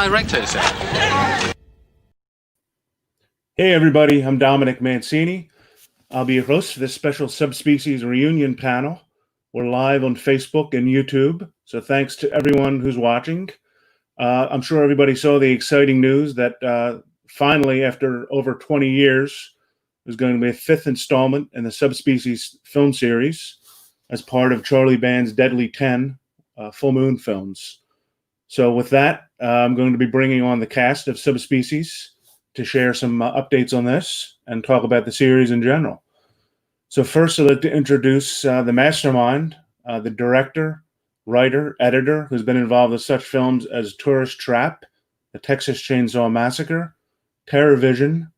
directors. Hey everybody, I'm Dominic Mancini. I'll be your host for this special Subspecies reunion panel. We're live on Facebook and YouTube, so thanks to everyone who's watching. I'm sure everybody saw the exciting news that finally, after over 20 years, there's going to be a fifth installment in the Subspecies film series as part of Charlie Band's Deadly 10 Full Moon films. So with that, I'm going to be bringing on the cast of Subspecies to share some updates on this and talk about the series in general. So first, I'd like to introduce the mastermind, the director, writer, editor, who's been involved with such films as Tourist Trap, The Texas Chainsaw Massacre, Terror Vision,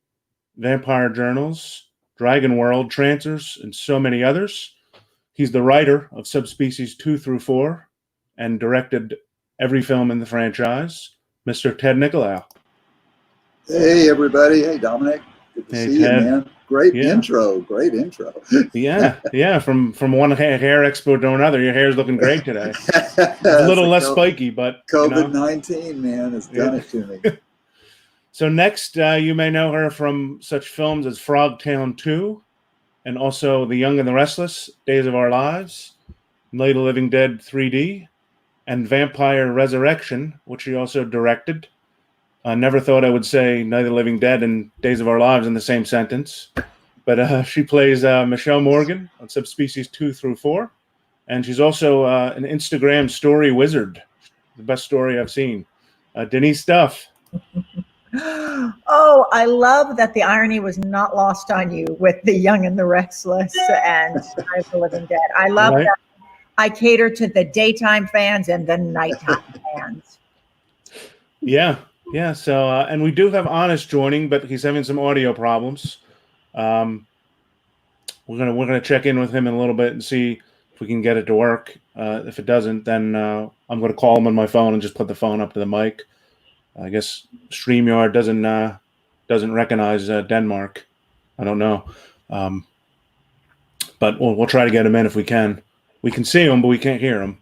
Vampire Journals, Dragon World, Trancers, and so many others. He's the writer of Subspecies 2 through 4 and directed every film in the franchise, Mr. Ted Nicolaou. Hey, everybody. Hey, Dominic. Good to see Ted. you, man. Great intro. Great intro. Yeah. From one hair expo to another, your hair's looking great today. It's a little less spiky, but COVID-19, man, has done it to me. So next, you may know her from such films as Frogtown 2, and also The Young and the Restless, Days of Our Lives, Night of the Living Dead 3D, and Vampire Resurrection, which she also directed. I never thought I would say Night of the Living Dead and Days of Our Lives in the same sentence, but she plays Michelle Morgan on Subspecies 2 through 4, and she's also an Instagram story wizard, the best story I've seen. Denice Duff. Oh, I love that the irony was not lost on you with The Young and the Restless and Night of the Living Dead. I love that I cater to the daytime fans and the nighttime fans. Yeah. So, and we do have Honest joining, but he's having some audio problems. We're gonna check in with him in a little bit and see if we can get it to work. If it doesn't, then I'm gonna call him on my phone and just put the phone up to the mic. I guess StreamYard doesn't recognize Denmark. I don't know, but we'll try to get him in if we can. We can see him, but we can't hear him.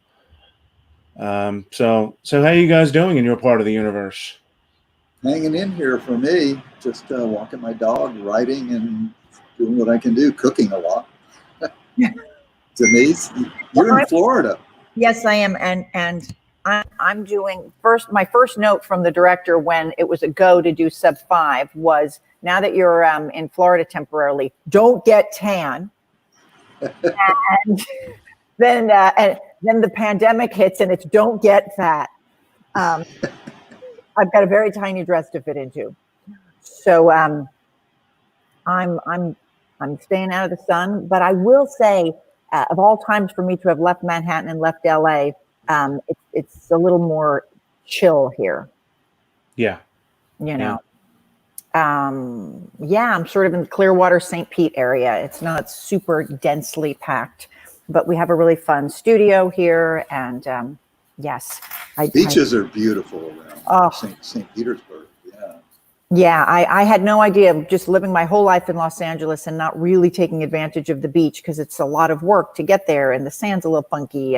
So how are you guys doing in your part of the universe? Hanging in here for me, just walking my dog, writing, and doing what I can do, cooking a lot. Denise, you're in Florida. Yes, I am, and I'm doing my first note from the director when it was a go to do Sub 5 was, now that you're in Florida temporarily, don't get tan. And then the pandemic hits and it's don't get fat. I've got a very tiny dress to fit into, so I'm staying out of the sun. But I will say, of all times for me to have left Manhattan and left LA, it's a little more chill here. Yeah. I'm sort of in the Clearwater, St. Pete area. It's not super densely packed, but we have a really fun studio here. And yes. Beaches are beautiful around St. Petersburg. Yeah, I had no idea, just living my whole life in Los Angeles and not really taking advantage of the beach because it's a lot of work to get there and the sand's a little funky.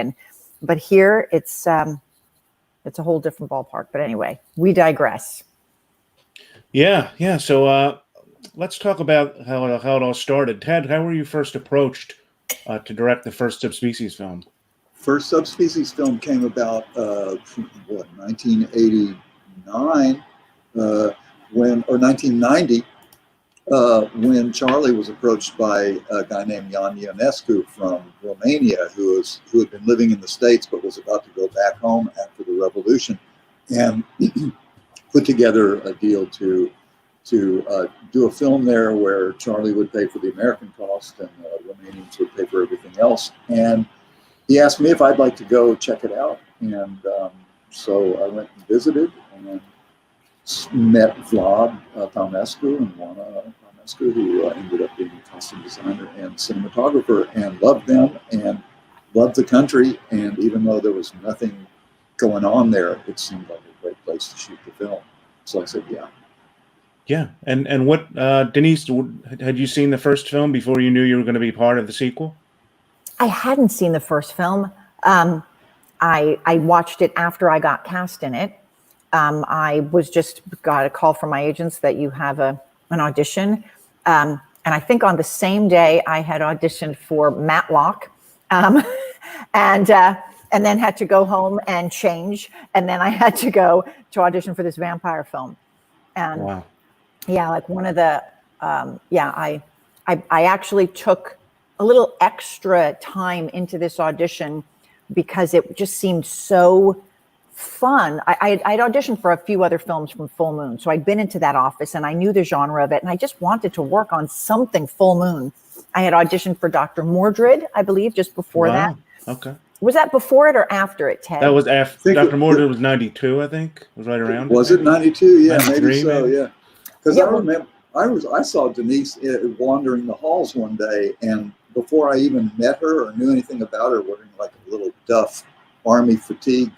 But here it's a whole different ballpark. But anyway, we digress. Yeah. So let's talk about how it all started. Ted, how were you first approached to direct the first Subspecies film? First Subspecies film came about 1989 or 1990 when Charlie was approached by a guy named Ion Ionescu from Romania who had been living in the States but was about to go back home after the revolution, and put together a deal to do a film there where Charlie would pay for the American cost and the Romanians would pay for everything else. And he asked me if I'd like to go check it out, and so I went and visited and met Vlad Palmescu and Juana Palmescu, who ended up being a costume designer and cinematographer, and loved them and loved the country. And even though there was nothing going on there, it seemed like a great place to shoot the film. So I said, yeah. Yeah. And what, Denice, had you seen the first film before you knew you were going to be part of the sequel? I hadn't seen the first film. I watched it after I got cast in it. I was just got a call from my agents that you have an audition. And I think on the same day I had auditioned for Matlock, and then had to go home and change. And then I had to go to audition for this vampire film. And Wow. yeah, like one of the, I actually took a little extra time into this audition because it just seemed so fun. I'd auditioned for a few other films from Full Moon. So I'd been into that office and I knew the genre of it. And I just wanted to work on something Full Moon. I had auditioned for Dr. Mordred, I believe, just before that. Okay. Was that before it or after it, Ted? That was after Dr. Mordred was 92, I think. It was right around. Was it 92? Yeah, maybe so. Maybe? Yeah, because I remember I saw Denice wandering the halls one day, and before I even met her or knew anything about her, wearing like a little Duff army fatigue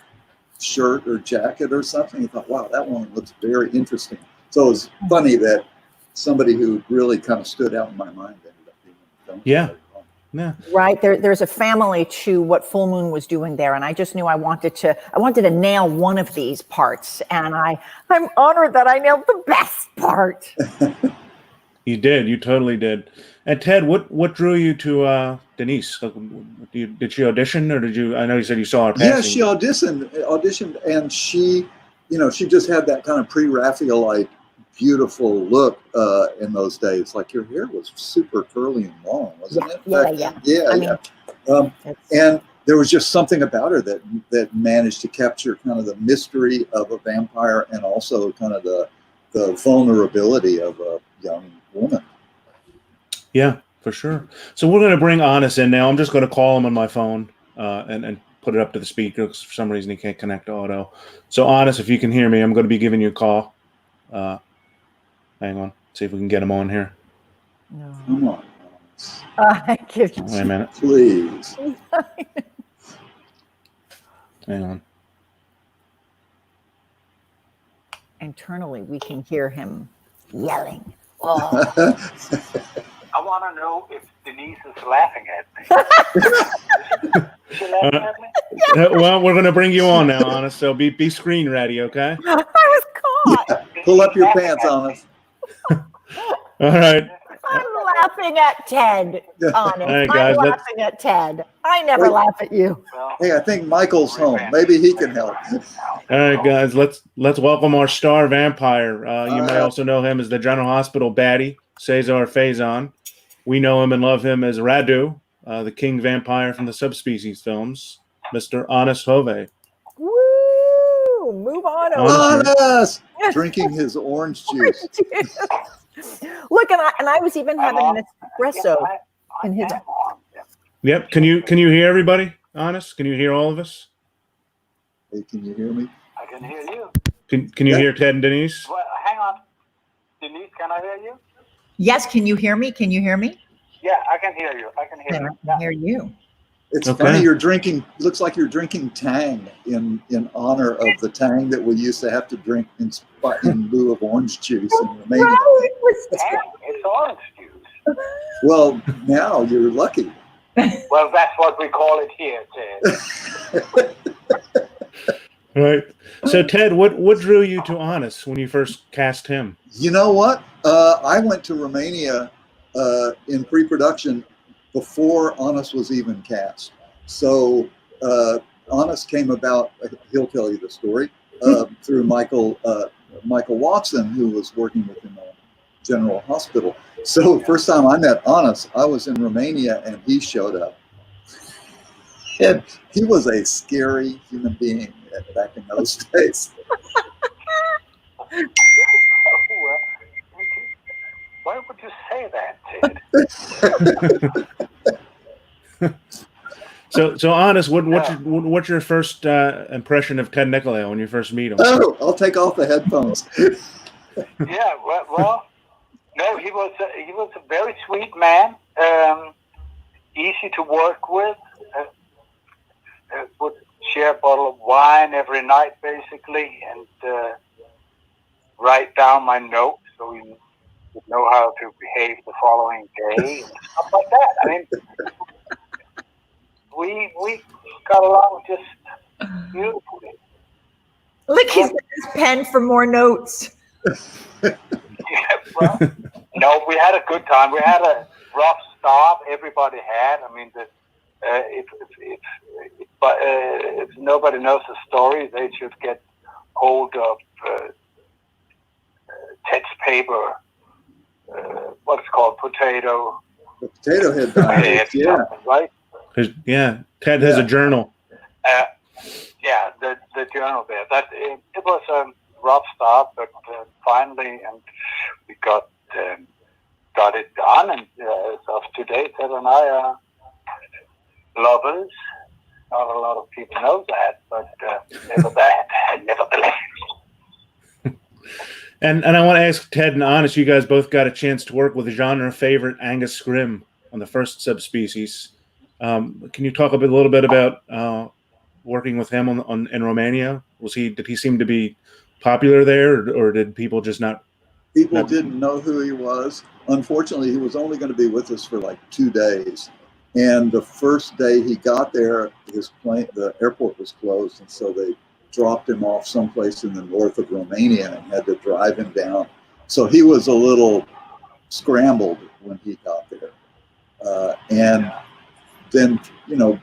shirt or jacket or something. I thought, wow, that woman looks very interesting. So it was funny that somebody who really kind of stood out in my mind ended up being in the film. Yeah. Yeah. Right. There's a family to what Full Moon was doing there. And I just knew I wanted to nail one of these parts. And I'm honored that I nailed the best part. You did. You totally did. And Ted, what drew you to Denice? Did she audition, or did you? I know you said you saw her passing. Yeah, she auditioned, and she just had that kind of pre-Raphaelite beautiful look in those days. Like your hair was super curly and long, wasn't it? Yeah. And there was just something about her that managed to capture kind of the mystery of a vampire and also kind of the vulnerability of a young woman. Yeah, for sure. So we're going to bring Honest in now. I'm just going to call him on my phone and put it up to the speaker because for some reason he can't connect to auto. So Honest, if you can hear me, I'm going to be giving you a call. Hang on, see if we can get him on here. No. Come on. Wait a minute. Please. Hang on. Internally, we can hear him yelling. I want to know if Denice is laughing at me. Is she laughing at me? Well, we're going to bring you on now, Honest. So be screen ready, okay? I was caught. Yeah. Pull up your pants, Honest. All right. I'm laughing at Ted, Honest. Right, guys, I'm laughing at Ted. I never laugh at you. Well, Hey, I think Michael's home. Maybe he can help. All right, guys, let's welcome our star vampire. You may also know him as the General Hospital baddie, Cesar Faison. We know him and love him as Radu, the king vampire from the Subspecies films, Mr. Honest Hove. Woo! Move on over. Honest! Drinking his orange juice. Look, and I was even having an espresso in his. Yep. Can you hear everybody? Honest? Can you hear all of us? Hey, can you hear me? I can hear you. Can you hear Ted and Denice? Well, hang on. Denice, can I hear you? Yes, can you hear me? Can you hear me? Yeah, I can hear you. I can hear Then you. I can hear you. It's Okay. funny you're drinking. Looks like you're drinking Tang in honor of the Tang that we used to have to drink in lieu of orange juice in Romania. Right, it was Damn, it's orange juice. Well, now you're lucky. Well, that's what we call it here, Ted. Right. So Ted, what drew you to Honest when you first cast him? You know what? I went to Romania in pre-production before Honest was even cast. So Honest came about. He'll tell you the story through Michael Watson, who was working with him on General Hospital. So first time I met Honest, I was in Romania and he showed up. And he was a scary human being back in those days. Why would you say that, Ted? So Honest, what's your first impression of Ted Nicolaou when you first meet him? Oh, I'll take off the headphones. Yeah, well, no, he was a very sweet man, easy to work with. Would share a bottle of wine every night, basically, and write down my notes so we would know how to behave the following day and stuff like that. I mean, we got along just beautifully. Look, he's got his pen for more notes. Yeah, well, no, we had a good time. We had a rough start. Everybody had. I mean, if nobody knows the story, they should get hold of Ted's paper. What's called potato. The Potato Head Diaries, yeah. Right. Ted has a journal. Yeah, the journal there. That it was a rough start, but finally, and we got it done. And as of today, Ted and I are lovers. Not a lot of people know that, but nevertheless. And I want to ask Ted and Honest, you guys both got a chance to work with a genre favorite, Angus Scrimm, on the first Subspecies. Can you talk a little bit about working with him in Romania? Did he seem to be popular there, or did people just not? People didn't know who he was. Unfortunately, he was only going to be with us for like 2 days. And the first day he got there, the airport was closed, and so they dropped him off someplace in the north of Romania and had to drive him down. So he was a little scrambled when he got there. And then,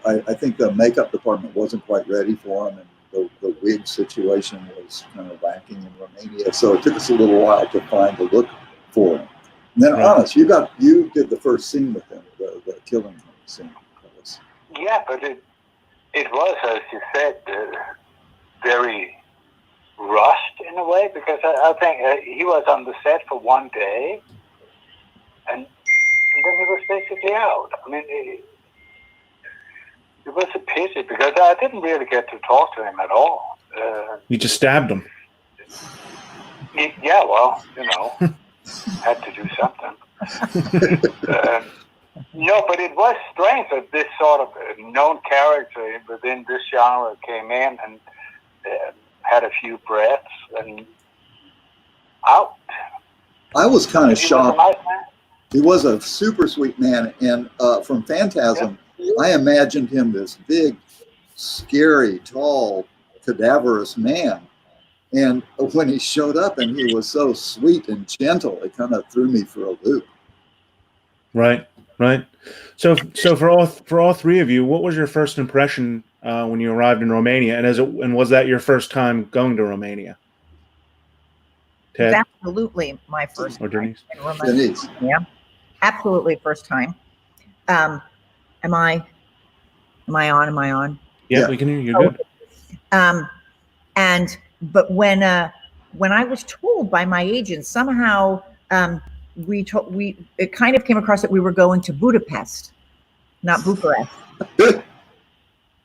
I think the makeup department wasn't quite ready for him, and the wig situation was kind of lacking in Romania. So it took us a little while to find the look for him. And then, Honest, you did the first scene with him, the killing scene. Yeah, but it was, as you said, very rushed in a way, because I think he was on the set for 1 day, and then he was basically out. I mean, it was a pity, because I didn't really get to talk to him at all. You just stabbed him. Yeah, well, had to do something. No, but it was strange that this sort of known character within this genre came in and had a few breaths and out. I was kind of shocked. Was a nice man. He was a super sweet man, and from Phantasm, I imagined him this big, scary, tall, cadaverous man. And when he showed up and he was so sweet and gentle, it kind of threw me for a loop. Right. So for all three of you, what was your first impression when you arrived in Romania, and was that your first time going to Romania? Ted? It's absolutely my first or Denice? time in Romania. Denice. Yeah, absolutely first time. Am I on? Yeah, we can hear you. Good. But when I was told by my agent, somehow it kind of came across that we were going to Budapest, not Bucharest.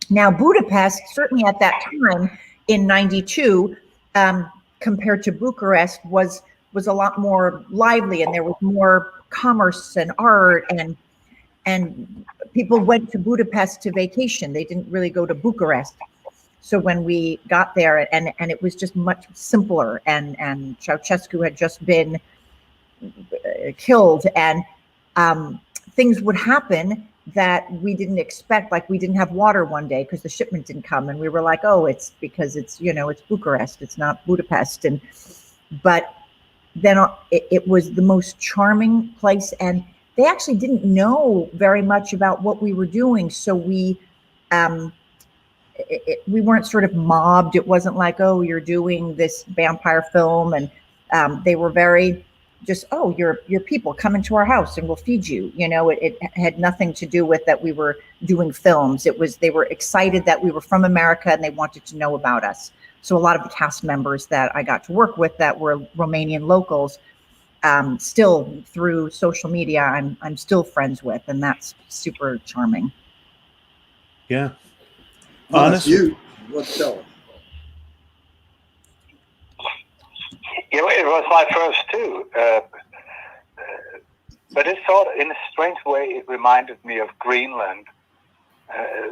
Now Budapest, certainly at that time in '92, compared to Bucharest, was a lot more lively, and there was more commerce and art, and people went to Budapest to vacation. They didn't really go to Bucharest. So when we got there, and it was just much simpler, and Ceausescu had just been killed, and things would happen that we didn't expect. Like, we didn't have water one day because the shipment didn't come, and we were like, oh, it's because it's Bucharest, it's not Budapest. But then it was the most charming place, and they actually didn't know very much about what we were doing, so we weren't sort of mobbed. It wasn't like, oh, you're doing this vampire film, and they were very just, oh, you're people, come into our house and we'll feed you. It had nothing to do with that we were doing films. It was, they were excited that we were from America and they wanted to know about us. So a lot of the cast members that I got to work with that were Romanian locals, still through social media, I'm still friends with, and that's super charming. Yeah. Honest, what's telling? It was my first too, but it sort of, in a strange way, it reminded me of Greenland.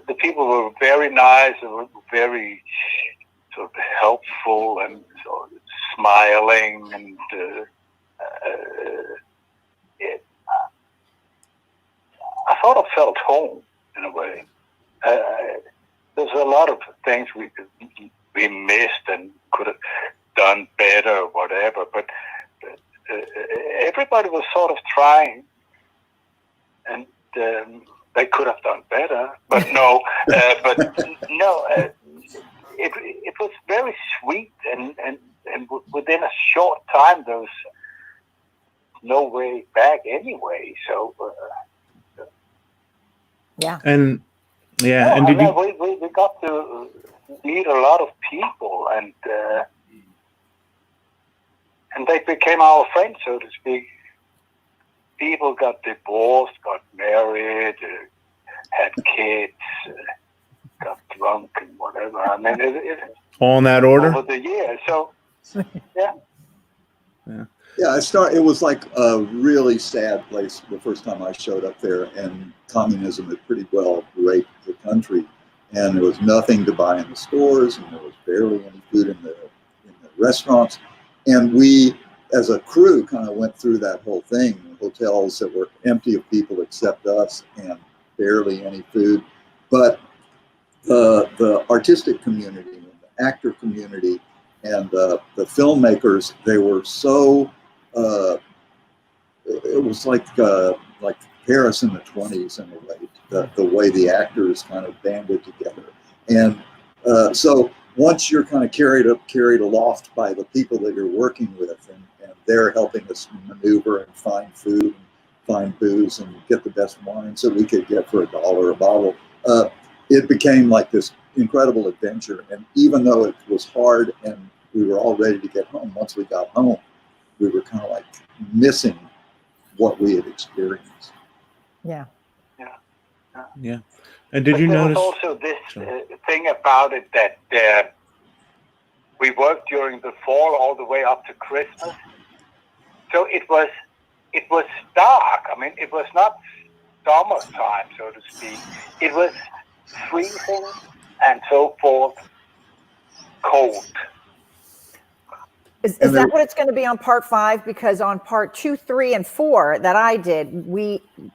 The people were very nice and very sort of helpful and sort of smiling, and I sort of felt home in a way. There's a lot of things we missed and could have done better or whatever. But everybody was sort of trying, and they could have done better. But no, it was very sweet, and within a short time there was no way back anyway. So and we got to meet a lot of people, and they became our friends, so to speak. People got divorced, got married, had kids, got drunk and whatever. I mean, it all in that order over the years. So yeah. It was like a really sad place the first time I showed up there, and communism had pretty well raped the country, and there was nothing to buy in the stores, and there was barely any food in the restaurants. And we, as a crew, kind of went through that whole thing. Hotels that were empty of people except us, and barely any food. But the artistic community, and the actor community, and the filmmakers, they were so. It was like Paris in the 20s in a way. The way the actors kind of banded together, and so once you're kind of carried aloft by the people that you're working with, and they're helping us maneuver and find food, and find booze, and get the best wines that we could get for $1 a bottle. It became like this incredible adventure. And even though it was hard and we were all ready to get home, once we got home, we were kind of like missing what we had experienced. Yeah. And did you there notice? Was also this thing about it that we worked during the fall all the way up to Christmas. So it was dark. I mean, it was not summertime, so to speak. It was freezing and so forth, cold. Is that what it's going to be on part 5? Because on part 2, 3, and 4 that I did,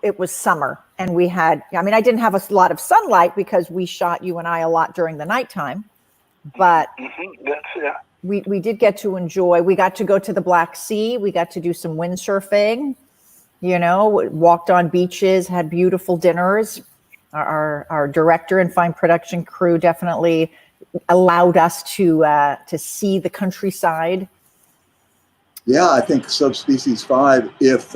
it was summer, and we had. I mean, I didn't have a lot of sunlight because we shot, you and I, a lot during the nighttime, but we did get to enjoy. We got to go to the Black Sea. We got to do some windsurfing. You know, walked on beaches, had beautiful dinners. Our director and fine production crew definitely allowed us to see the countryside. Yeah, I think Subspecies 5, if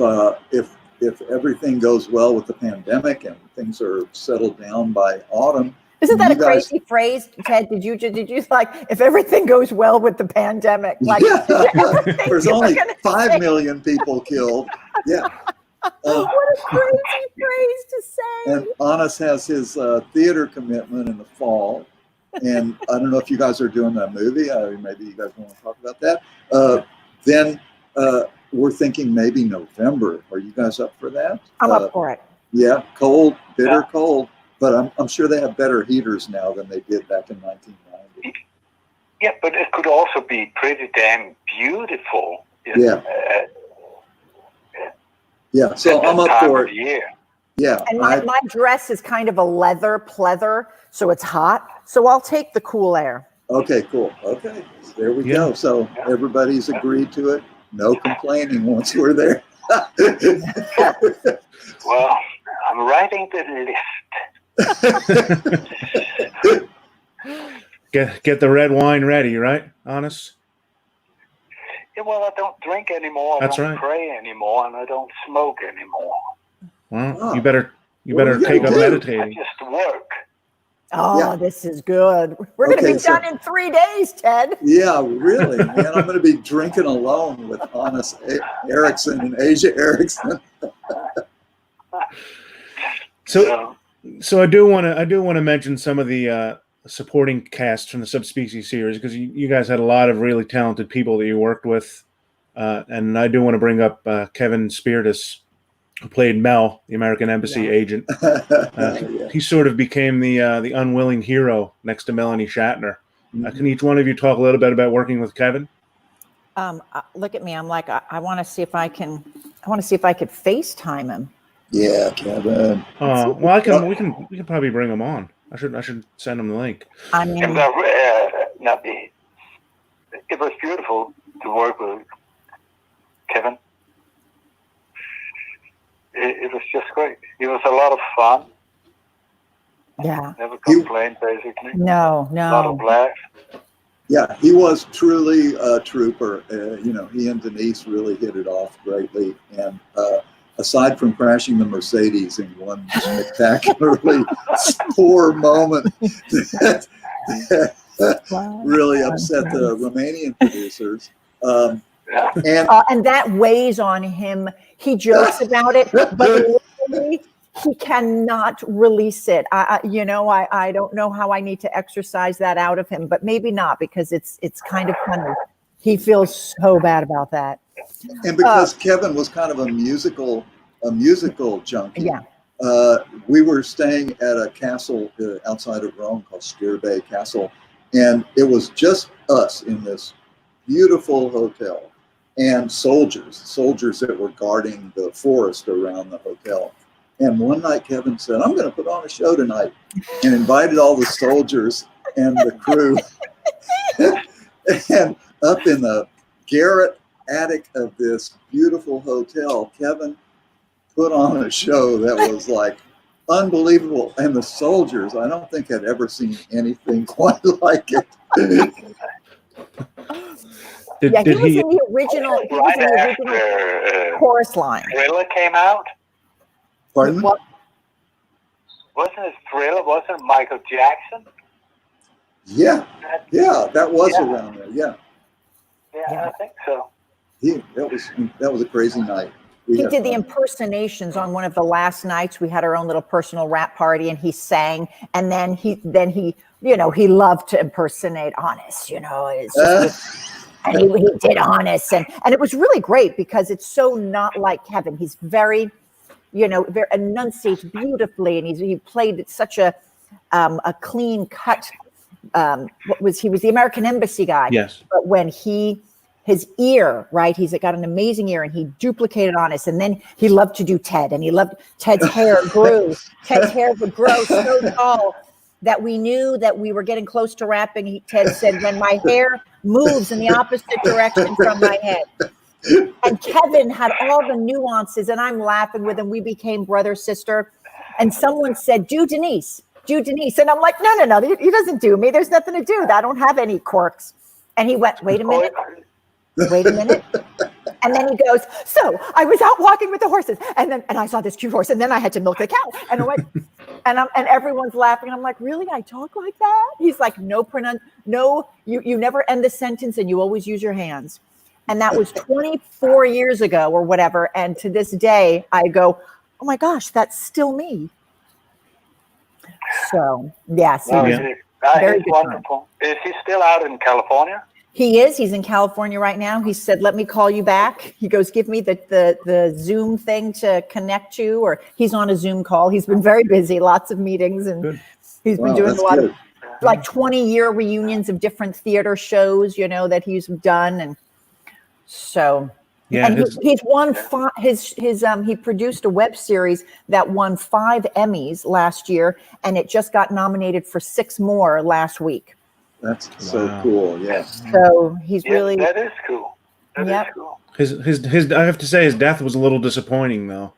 everything goes well with the pandemic and things are settled down by autumn. Isn't that a crazy phrase, Ted? Did you like, if everything goes well with the pandemic? Like, there's only 5 million people killed. Yeah. What a crazy phrase to say. And Anis has his theater commitment in the fall. And I don't know if you guys are doing that movie. Maybe you guys want to talk about that. Then we're thinking maybe November. Are you guys up for that? I'm up for it. Yeah, cold, bitter cold. But I'm sure they have better heaters now than they did back in 1990. Yeah, but it could also be pretty damn beautiful. Yeah. Yeah, so I'm up for it. Yeah. And my dress is kind of a leather pleather, so it's hot. So I'll take the cool air. Okay, cool. Okay, there we go. So everybody's agreed to it. No complaining once we're there. Well, I'm writing the list. Get the red wine ready, right? Honest? Yeah, well, I don't drink anymore. I don't pray anymore, and I don't smoke anymore. Well, you better take up meditating. I just work. Oh, this is good. We're going to be done in 3 days, Ted. Yeah, really, man. I'm going to be drinking alone with Anis Eriksson and Asia Eriksson. So I do want to mention some of the supporting cast from the Subspecies series, because you guys had a lot of really talented people that you worked with, and I do want to bring up Kevin Spiritus, who played Mel, the American Embassy agent. He sort of became the unwilling hero next to Melanie Shatner. Can each one of you talk a little bit about working with Kevin? Look at me. I'm like, I want to see if I could FaceTime him. Yeah, Kevin. Well, we can probably bring him on. I should send him the link. I mean, no, it was beautiful to work with Kevin. It was just great. He was a lot of fun. Yeah. Never complained, basically. No, A lot of no. laughs. Yeah, he was truly a trooper. He and Denice really hit it off greatly. And aside from crashing the Mercedes in one spectacularly poor moment that really upset the Romanian producers. And that weighs on him. He jokes about it, but literally he cannot release it. I don't know how I need to exercise that out of him, but maybe not, because it's kind of funny. He feels so bad about that. And because Kevin was kind of a musical junkie. Yeah. We were staying at a castle outside of Rome called Bay Castle, and it was just us in this beautiful hotel, and soldiers that were guarding the forest around the hotel. And one night Kevin said, "I'm going to put on a show tonight," and invited all the soldiers and the crew. And up in the garret attic of this beautiful hotel, Kevin put on a show that was like unbelievable. And the soldiers, I don't think had ever seen anything quite like it. He was in the original. He was in the original chorus line. Thriller came out. Pardon? What? Wasn't it Thriller? Wasn't it Michael Jackson? Yeah, that was around there. Yeah, I think so. That was a crazy night. He did the impersonations on one of the last nights. We had our own little personal rap party, and he sang. And then he he loved to impersonate Honest. It's just, and he did Honest, and it was really great because it's so not like Kevin. He's very, very enunciates beautifully, and he played such a clean cut. He was the American Embassy guy. Yes. But when his ear, right? He's got an amazing ear, and he duplicated Honest. And then he loved to do Ted, and he loved Ted's hair grew. Ted's hair would grow so tall that we knew that we were getting close to rapping. Ted said, "When my hair moves in the opposite direction from my head." And Kevin had all the nuances, and I'm laughing with him. We became brother, sister. And someone said, "Do Denice. Do Denice." And I'm like, no, he doesn't do me. There's nothing to do. I don't have any quirks. And he went, wait a minute. And then he goes, "So I was out walking with the horses, and I saw this cute horse, and then I had to milk the cow." And I went, and everyone's laughing. I'm like, "Really? I talk like that?" He's like, "No, you never end the sentence, and you always use your hands." And that was 24 years ago or whatever. And to this day, I go, "Oh my gosh, that's still me." So, yes. He's wonderful. Is he still out in California? He is. He's in California right now. He said, "Let me call you back." He goes, "Give me the Zoom thing to connect to," or he's on a Zoom call. He's been very busy, lots of meetings, and he's been doing a lot of like 20-year reunions of different theater shows, that he's done. And so, and he's won he produced a web series that won 5 Emmys last year, and it just got nominated for 6 more last week. That's so cool. Yeah. So he's really. That is cool. That is cool. His I have to say his death was a little disappointing though.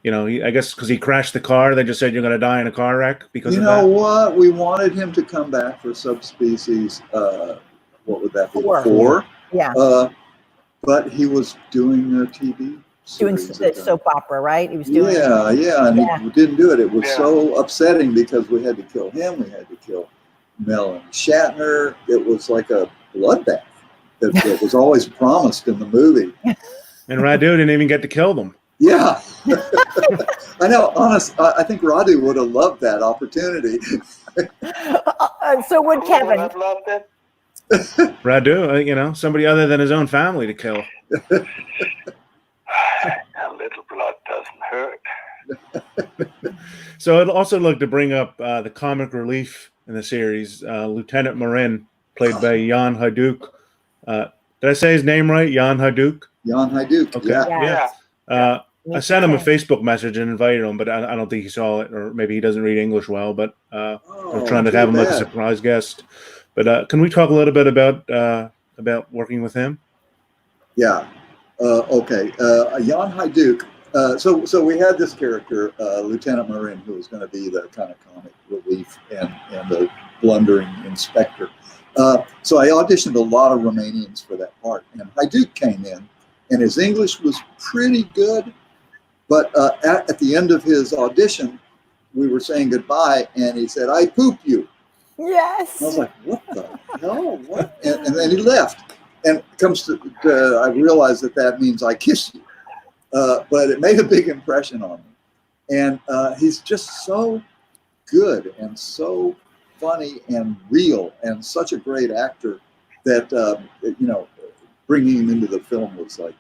I guess because he crashed the car, they just said you're going to die in a car wreck because of that. You know what? We wanted him to come back for Subspecies. What would that be? 4? Yeah. But he was doing a TV series. Doing the soap opera, right? He was doing. Yeah, and he didn't do it. It was so upsetting because we had to kill him. We had to kill Melanie Shatner. It was like a bloodbath that was always promised in the movie. And Radu didn't even get to kill them. Yeah. I know. I think Radu would have loved that opportunity. So would Kevin. I've loved it. Radu, somebody other than his own family to kill. A little blood doesn't hurt. So I'd also like to bring up the comic relief in the series, Lieutenant Marin, played by Jan Hajduk. Did I say his name right? Jan Hajduk? Jan Hajduk. Okay. Yeah. I sent him a Facebook message and invited him, but I don't think he saw it, or maybe he doesn't read English well. But we're trying to have him like a surprise guest. But can we talk a little bit about working with him? Yeah. Okay. Jan Hajduk. So we had this character, Lieutenant Marin, who was going to be the kind of comic relief and the blundering inspector. So I auditioned a lot of Romanians for that part, and Hajduk came in, and his English was pretty good. But at the end of his audition, we were saying goodbye, and he said, "I poop you." Yes. And I was like, "What the hell? What?" And then he left. And I realized that means "I kiss you." But it made a big impression on me. And he's just so good and so funny and real and such a great actor that, bringing him into the film was like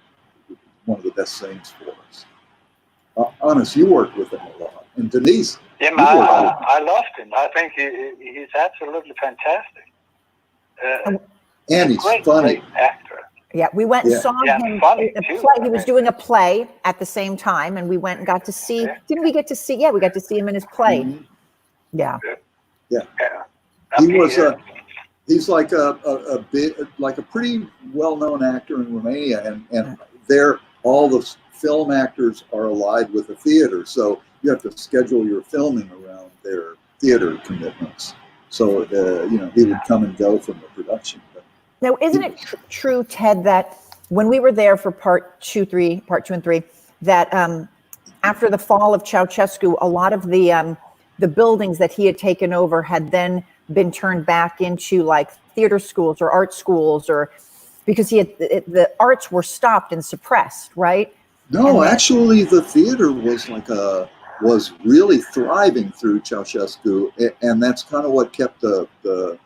one of the best things for us. Honest, you worked with him a lot. And Denice. Yeah, I loved him. I think he's absolutely fantastic. And he's funny. Great actor. Yeah, we went and saw him funny in a too. play. He was doing a play at the same time, and we went and got to see. Didn't we get to see? Yeah, we got to see him in his play. Mm-hmm. Yeah. He was. He's like a pretty well-known actor in Romania, and all the film actors are allied with the theater, so you have to schedule your filming around their theater commitments. So he would come and go from the production. Now, isn't it true, Ted, that when we were there for part 2 and 3, that after the fall of Ceausescu, a lot of the buildings that he had taken over had then been turned back into like theater schools or art schools, or because the arts were stopped and suppressed, right? No, actually, the theater was really thriving through Ceausescu, and that's kind of what kept the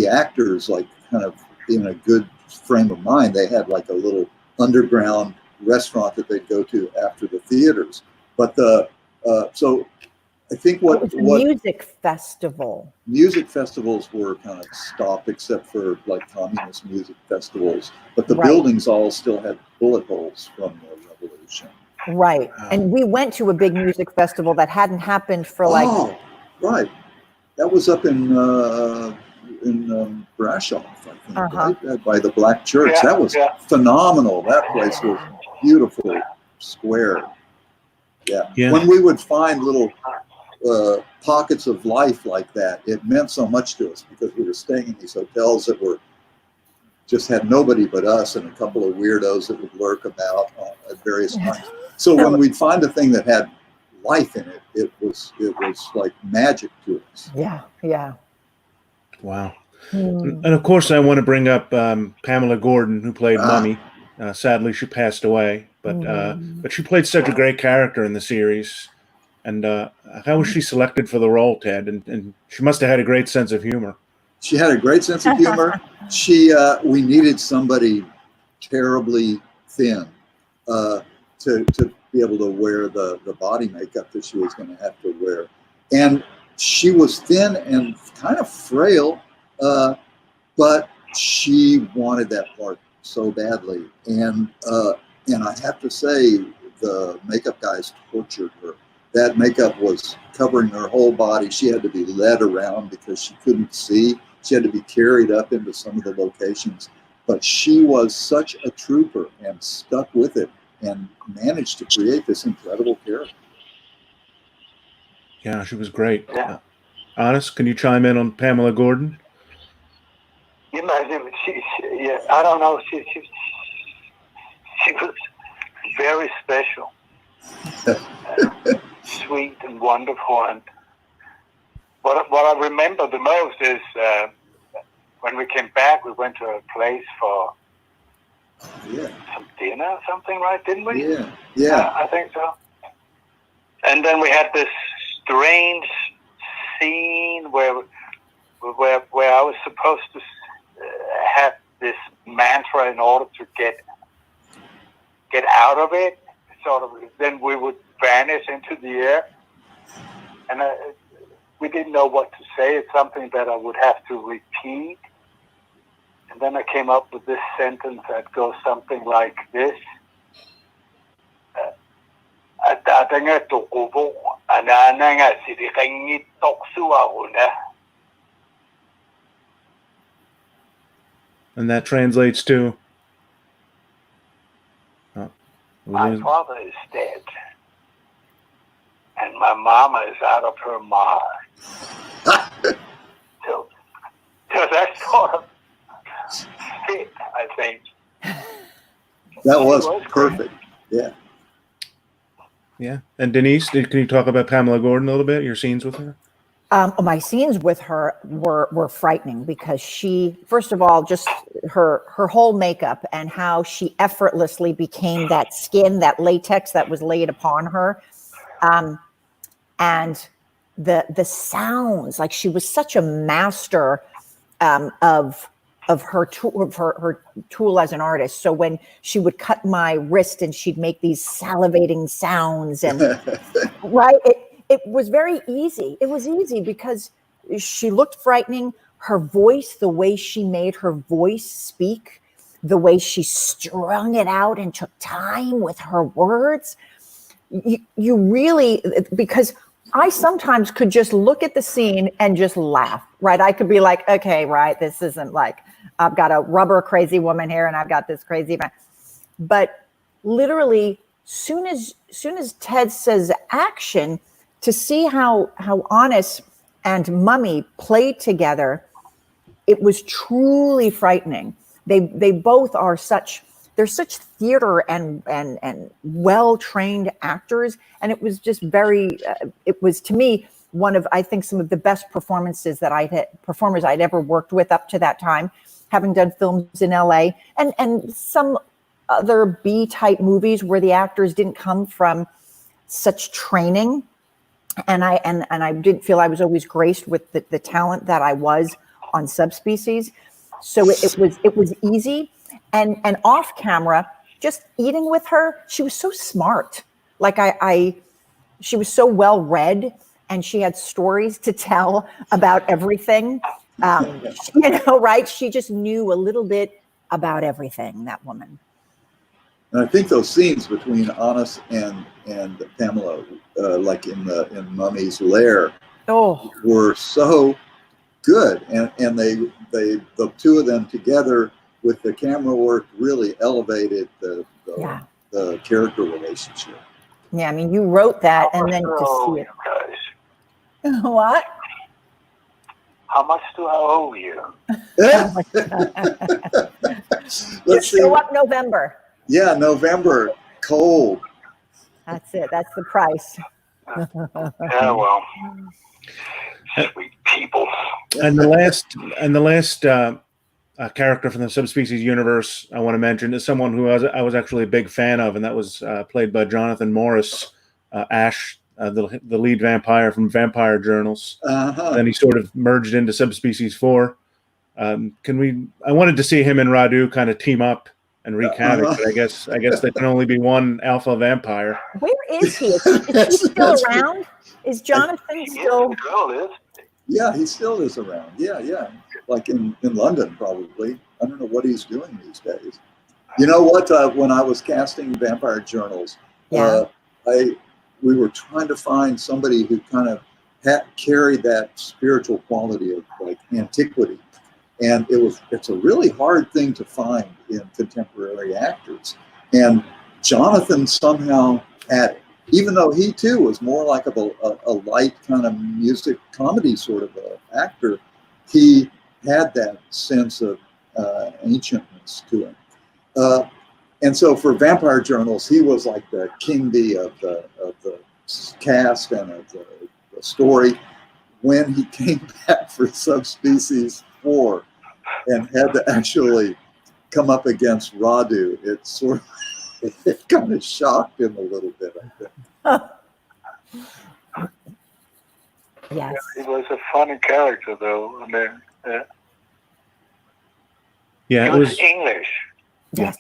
actors like kind of in a good frame of mind. They had like a little underground restaurant that they'd go to after the theaters. But so I think what music festivals were kind of stopped, except for like communist music festivals. But the buildings all still had bullet holes from the revolution. Right, and we went to a big music festival that hadn't happened for right. That was up in Brasov, I think, right? By the Black Church. Yeah, that was phenomenal. That place was beautiful, square. Yeah. When we would find little pockets of life like that, it meant so much to us because we were staying in these hotels that just had nobody but us and a couple of weirdos that would lurk about at various times. So when we'd find a thing that had life in it, it was like magic to us. Yeah. Wow. And of course, I want to bring up Pamela Gordon, who played Mummy. Sadly, she passed away, but she played such a great character in the series. And how was she selected for the role, Ted? And she must have had a great sense of humor. She had a great sense of humor. We needed somebody terribly thin to be able to wear the body makeup that she was going to have to wear. And she was thin and kind of frail, but she wanted that part so badly. And I have to say, the makeup guys tortured her. That makeup was covering her whole body. She had to be led around because she couldn't see. She had to be carried up into some of the locations. But she was such a trooper and stuck with it and managed to create this incredible character. Yeah, she was great. Honest, can you chime in on Pamela Gordon? I don't know. She was very special, sweet and wonderful. And what I remember the most is when we came back, we went to a place for some dinner or something, right? Didn't we? Yeah. I think so. And then we had this strange scene where I was supposed to have this mantra in order to get out of it. Sort of. Then we would vanish into the air, and we didn't know what to say. It's something that I would have to repeat. And then I came up with this sentence that goes something like this. And that translates to? My father is dead, and my mama is out of her mind. So that's sort of it, I think. That was perfect. Yeah. Yeah. And Denice, can you talk about Pamela Gordon a little bit? Your scenes with her? My scenes with her were frightening because she, first of all, just her whole makeup and how she effortlessly became that skin, that latex that was laid upon her, and the sounds. Like, she was such a master of her tool as an artist. So when she would cut my wrist and she'd make these salivating sounds, and right, it was very easy. It was easy because she looked frightening. Her voice, the way she made her voice speak, the way she strung it out and took time with her words, you really, because I sometimes could just look at the scene and just laugh, right? I could be like, okay, right, this isn't like, I've got a rubber crazy woman here and I've got this crazy man. But literally, soon as Ted says action, to see how Honest and Mummy played together, it was truly frightening. They both are they're such theater and well-trained actors. And it was just it was, to me, one of, I think, some of the best performances that performers I'd ever worked with up to that time, having done films in LA and some other B-type movies where the actors didn't come from such training. And I didn't feel I was always graced with the talent that I was on Subspecies. So it was easy. And off camera, just eating with her, she was so smart. Like she was so well read, and she had stories to tell about everything. Right? She just knew a little bit about everything, that woman. And I think those scenes between Honest and Pamela, like in Mummy's lair, were so good, and the two of them together with the camera work really elevated the character relationship. Yeah, I mean, you wrote that, and then to see it. Guys? What? How much do I owe you? Let's see. Show up November. Yeah, November, cold. That's it. That's the price. Yeah, well, sweet people. And the last character from the Subspecies universe I want to mention is someone who I was actually a big fan of, and that was played by Jonathan Morris, Ash, the lead vampire from Vampire Journals. Then he sort of merged into Subspecies 4. I wanted to see him and Radu kind of team up and wreak havoc, but I guess there can only be one alpha vampire. Where is he? Is he still around? Is Jonathan still? Yeah, he still is around. Yeah. Like in London, probably. I don't know what he's doing these days. You know what? When I was casting Vampire Journals, we were trying to find somebody who kind of carried that spiritual quality of like antiquity. And it's a really hard thing to find in contemporary actors. And Jonathan somehow had it, even though he too was more like a light kind of music comedy sort of actor. He had that sense of ancientness to him. And so for Vampire Journals, he was like the king bee of the cast and of the story. When he came back for Subspecies 4 and had to actually come up against Radu, it kind of shocked him a little bit, I think. Yes. He was a funny character, though. I mean, Yeah, he was English. Yes.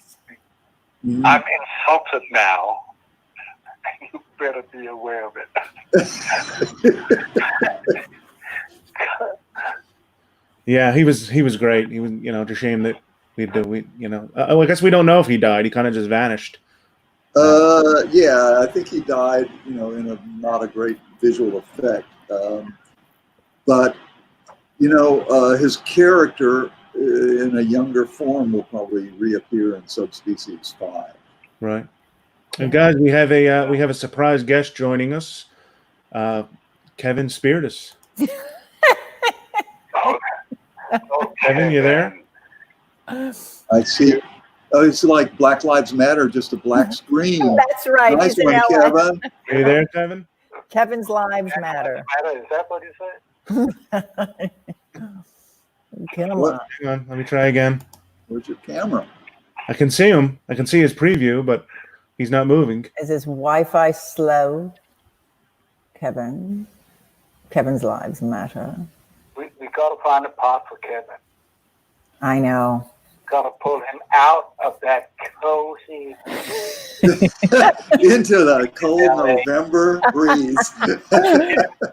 Mm-hmm. I'm insulted now. You better be aware of it. Yeah, he was great. He was, it's a shame that I guess we don't know if he died. He kind of just vanished. Yeah, I think he died, in a not a great visual effect. But his character in a younger form will probably reappear in Subspecies 5. Right. And guys, we have a surprise guest joining us, Kevin Speartis. Kevin, you there? I see. Oh, it's like Black Lives Matter, just a black screen. That's right. Nice He's in one, LA. Kevin. Are you there, Kevin? Kevin's lives matter. Is that what you said? Come What? on. Hang on, let me try again. Where's your camera? I can see him. I can see his preview, but he's not moving. Is his Wi-Fi slow? Kevin. Kevin's lives matter. We got to find a path for Kevin. I know. Got to pull him out of that cozy. Into the cold November breeze.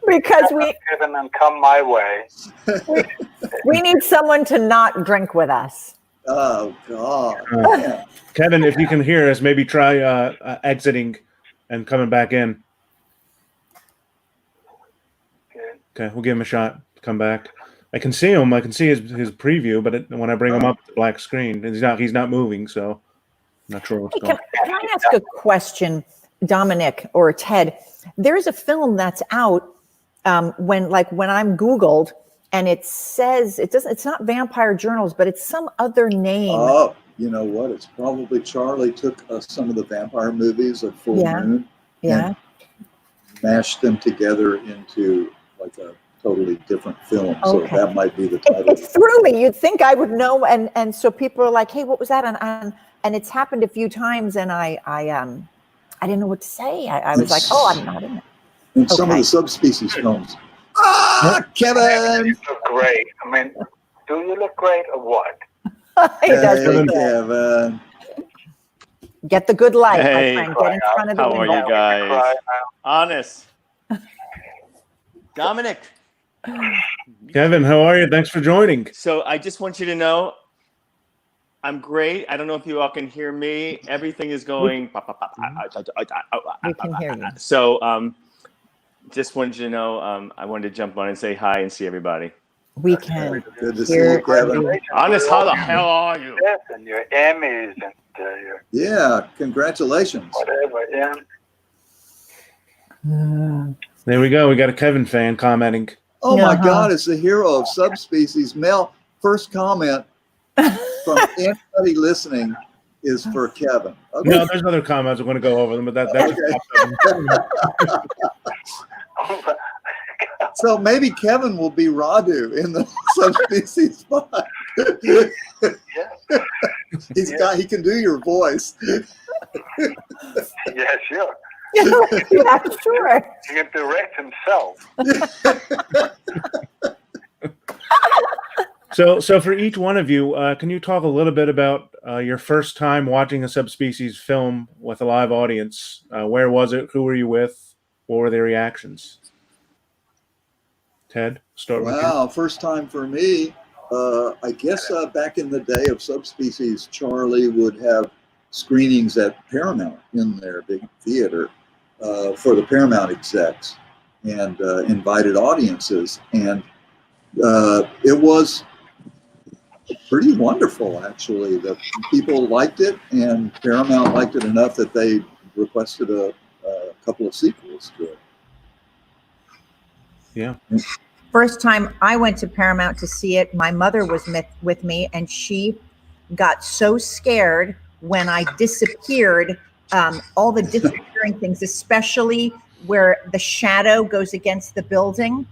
Because we Kevin, and come my way. need someone to not drink with us. Oh, God. Uh, Kevin, if you can hear us, maybe try exiting and coming back in. Okay, we'll give him a shot. Come back. I can see him. I can see his preview, but when I bring him up, the black screen, and he's not moving. So I'm not sure what's Hey, going. can I ask a question, Dominic or Ted? There's a film that's out when I'm Googled and it says it's not Vampire Journals, but it's some other name. Oh, you know what? It's probably Charlie took some of the vampire movies of Full Moon and mashed them together into like a totally different film. Okay. So that might be the title. It threw me. You'd think I would know, and so people are like, "Hey, what was that?" And it's happened a few times, and I didn't know what to say. I was like, "Oh, I'm not in it." In some of the Subspecies films. Kevin! You look great. I mean, do you look great or what? He does look good. Kevin. Get the good light, Hey. my friend. Get in front of the How are window. you guys? Cry Honest. Dominic. Kevin, how are you? Thanks for joining. So I just want you to know I'm great. I don't know if you all can hear me. Everything is going. We can hear you. So just wanted you to know I wanted to jump on and say hi and see everybody. We can. Good to see hear you, Kevin. you. Honest, how the hell are you? Yes, and your Emmys and your Yeah, congratulations. whatever. Yeah. There we go. We got a Kevin fan commenting. Oh my Uh-huh. God, it's the hero of Subspecies. Mel, first comment from anybody listening is for Kevin. Okay. No, there's other comments. I'm going to go over them, but that's Okay. So maybe Kevin will be Radu in the Subspecies spot. He can do your voice. Yeah, sure. Yeah, sure. He can direct himself. So for each one of you, can you talk a little bit about your first time watching a Subspecies film with a live audience? Where was it? Who were you with? What were their reactions? Ted, start with you. Wow, first time for me. I guess back in the day of Subspecies, Charlie would have screenings at Paramount in their big theater for the Paramount execs and invited audiences. And it was pretty wonderful, actually. The people liked it, and Paramount liked it enough that they requested a couple of sequels to it. Yeah. First time I went to Paramount to see it, my mother was with me, and she got so scared when I disappeared, all the disappearing things, especially where the shadow goes against the building.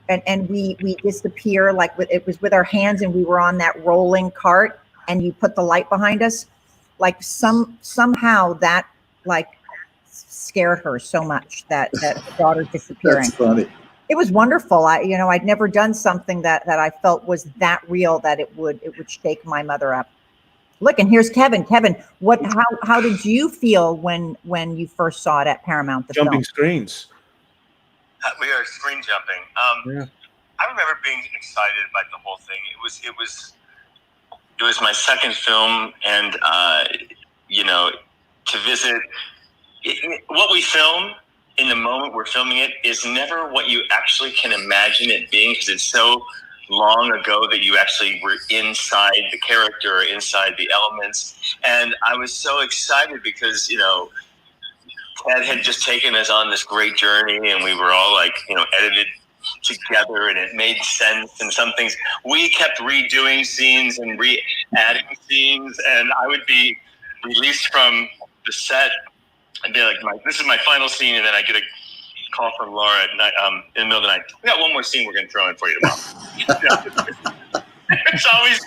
And we disappear, like it was with our hands, and we were on that rolling cart, and you put the light behind us. Like somehow that like scared her so much that daughter disappearing. That's funny. It was wonderful. I'd never done something that I felt was that real that it would shake my mother up. Look, and here's Kevin. Kevin, how did you feel when you first saw it at Paramount? The Jumping film? screens. We are screen jumping. Yeah. I remember being excited about the whole thing. It was my second film, and to visit what we film in the moment we're filming it is never what you actually can imagine it being, because it's so long ago that you actually were inside the character, inside the elements. And I was so excited because, you know, Ted had just taken us on this great journey, and we were all like, you know, edited together, and it made sense. And some things we kept redoing scenes and adding scenes, and I would be released from the set and be like, this is my final scene, and then I get a call from Laura at night, in the middle of the night. We got one more scene we're going to throw in for you tomorrow. It's always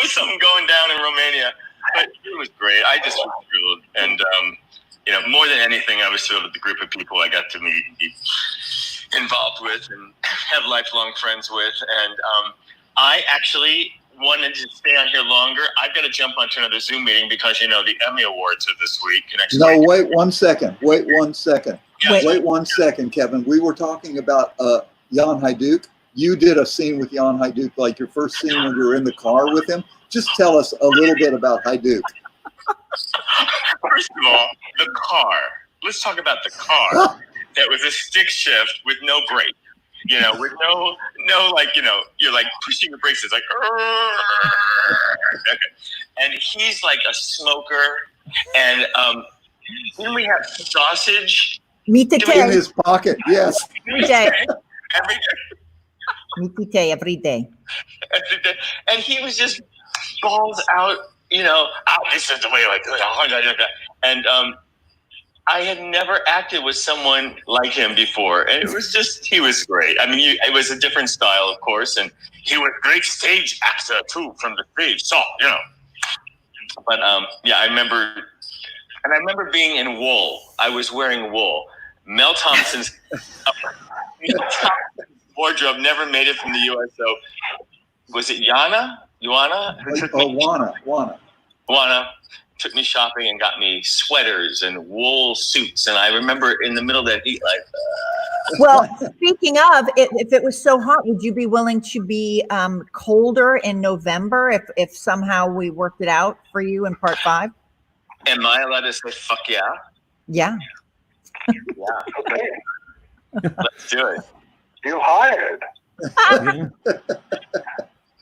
something going down in Romania, but it was great. I just was thrilled, and you know, more than anything, I was thrilled with the group of people I got to meet and be involved with and have lifelong friends with. And I actually wanted to stay on here longer. I've got to jump onto another Zoom meeting because, you know, the Emmy Awards are this week. No, wait 1 second. Wait 1 second. Yes. Wait 1 second, Kevin. We were talking about Jan Hajduk. You did a scene with Jan Hajduk, like your first scene when you were in the car with him. Just tell us a little bit about Hajduk. First of all, the car. Let's talk about the car. That was a stick shift with no brake. You know, with no like, you know, you're like pushing the brakes. It's like, and he's like a smoker. And then we have sausage. Mitite In his pocket, yes. every day. Every day. Mitite every day. And he was just balls out, you know, this is the way I do it. And I had never acted with someone like him before. And it was just, he was great. I mean, it was a different style, of course. And he was a great stage actor, too, from the stage. So, you know. But, yeah, I remember being in wool. I was wearing wool. Mel Thompson's wardrobe never made it from the U.S. So, was it Wana? Wana took me shopping and got me sweaters and wool suits. And I remember in the middle of that heat, like... Well, speaking of, if it was so hot, would you be willing to be colder in November if somehow we worked it out for you in part 5? Am I allowed to say fuck yeah? Yeah. Yeah. Okay. Let's do it. You hired. Yeah.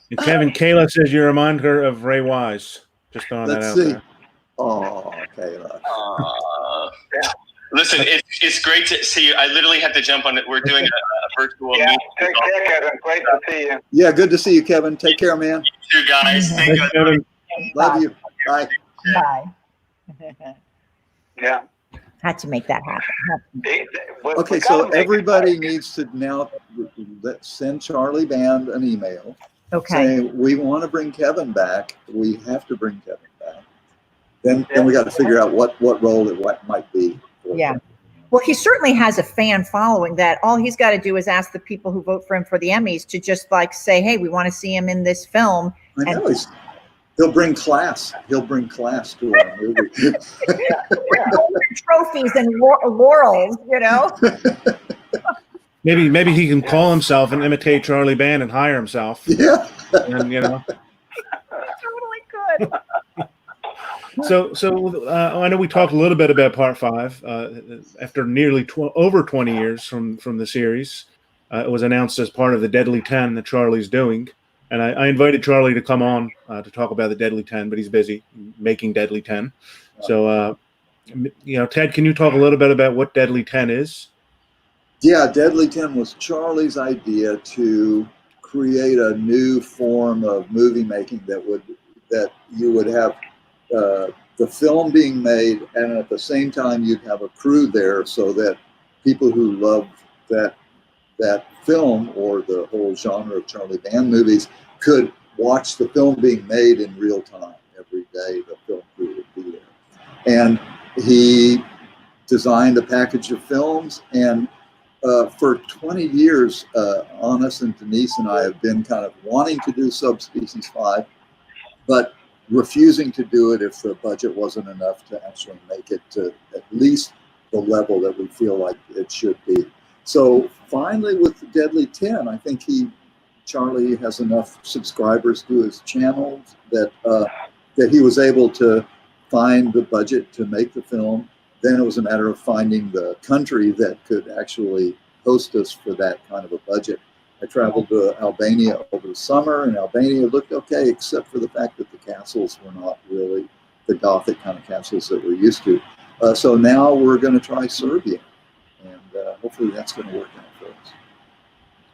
And Kevin, Kayla says you remind her of Ray Wise. Just throwing that out there. Oh, Kayla. Yeah. Listen, it's great to see you. I literally have to jump on it. We're doing a virtual Yeah. meeting. Take care, Kevin. Great to see you. Yeah, good to see you, Kevin. Take care, man. You too, guys. Thank Thanks, you. Kevin. Love you. Bye. Bye. Yeah. Had to make that happen. Okay, so everybody needs to now send Charlie Band an email Okay. saying we want to bring Kevin back. We have to bring Kevin back. Then we got to figure out what role it might be. Yeah. Well, he certainly has a fan following that all he's got to do is ask the people who vote for him for the Emmys to just like say, hey, we want to see him in this film. I know he'll bring class. He'll bring class to our movie. Trophies and laurels, you know. Maybe he can call himself and imitate Charlie Band and hire himself. Yeah. And, you know. Totally could. So I know we talked a little bit about Part 5. After nearly over 20 years from the series, it was announced as part of the Deadly 10 that Charlie's doing. And I invited Charlie to come on to talk about the Deadly 10, but he's busy making Deadly 10. So, you know, Ted, can you talk a little bit about what Deadly 10 is? Yeah, Deadly 10 was Charlie's idea to create a new form of movie making that you would have the film being made, and at the same time you'd have a crew there so that people who love that film or the whole genre of Charlie Band movies could watch the film being made in real time. Every day the film crew would be there. And he designed a package of films, and for 20 years, Honest and Denice and I have been kind of wanting to do Subspecies 5, but refusing to do it if the budget wasn't enough to actually make it to at least the level that we feel like it should be. So finally, with the Deadly 10, I think Charlie has enough subscribers to his channel that he was able to find the budget to make the film. Then it was a matter of finding the country that could actually host us for that kind of a budget. I traveled to Albania over the summer, and Albania looked okay, except for the fact that the castles were not really the Gothic kind of castles that we're used to. So now we're going to try Serbia, and hopefully that's going to work out for us.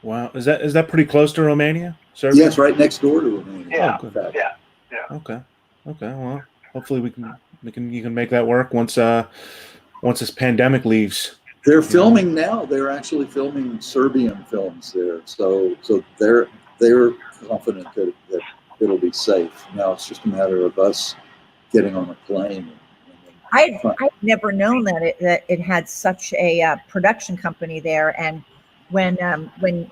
Wow, is that pretty close to Romania? Serbia? Yes, right next door to Romania. Yeah, Oh, good. yeah. Okay. Well, hopefully you can make that work once this pandemic leaves. They're filming now. They're actually filming Serbian films there, so they're confident that it'll be safe. Now it's just a matter of us getting on a plane. I'd never known that it had such a production company there. And when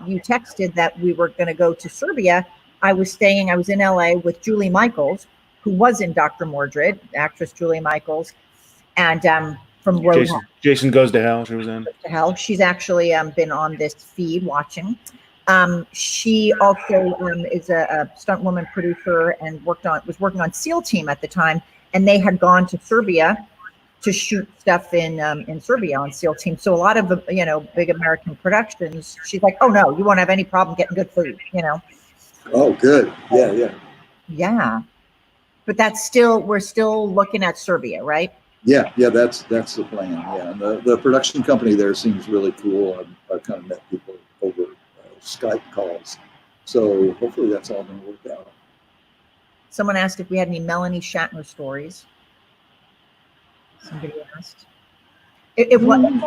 you texted that we were going to go to Serbia, I was in LA with Julie Michaels, who was in Dr. Mordred, actress Julie Michaels, and from Roadhouse. Jason Goes to Hell. She was in. To Hell. She's actually been on this feed watching. She also is a stunt woman producer and was working on SEAL Team at the time, and they had gone to Serbia to shoot stuff in Serbia on SEAL Team. So a lot of the big American productions, she's like, oh no, you won't have any problem getting good food, Oh, good. Yeah. Yeah, but we're still looking at Serbia, right? Yeah, that's the plan. Yeah, and the production company there seems really cool. I've kind of met people over Skype calls, so hopefully that's all going to work out. Someone asked if we had any Melanie Shatner stories. Somebody asked. It wasn't.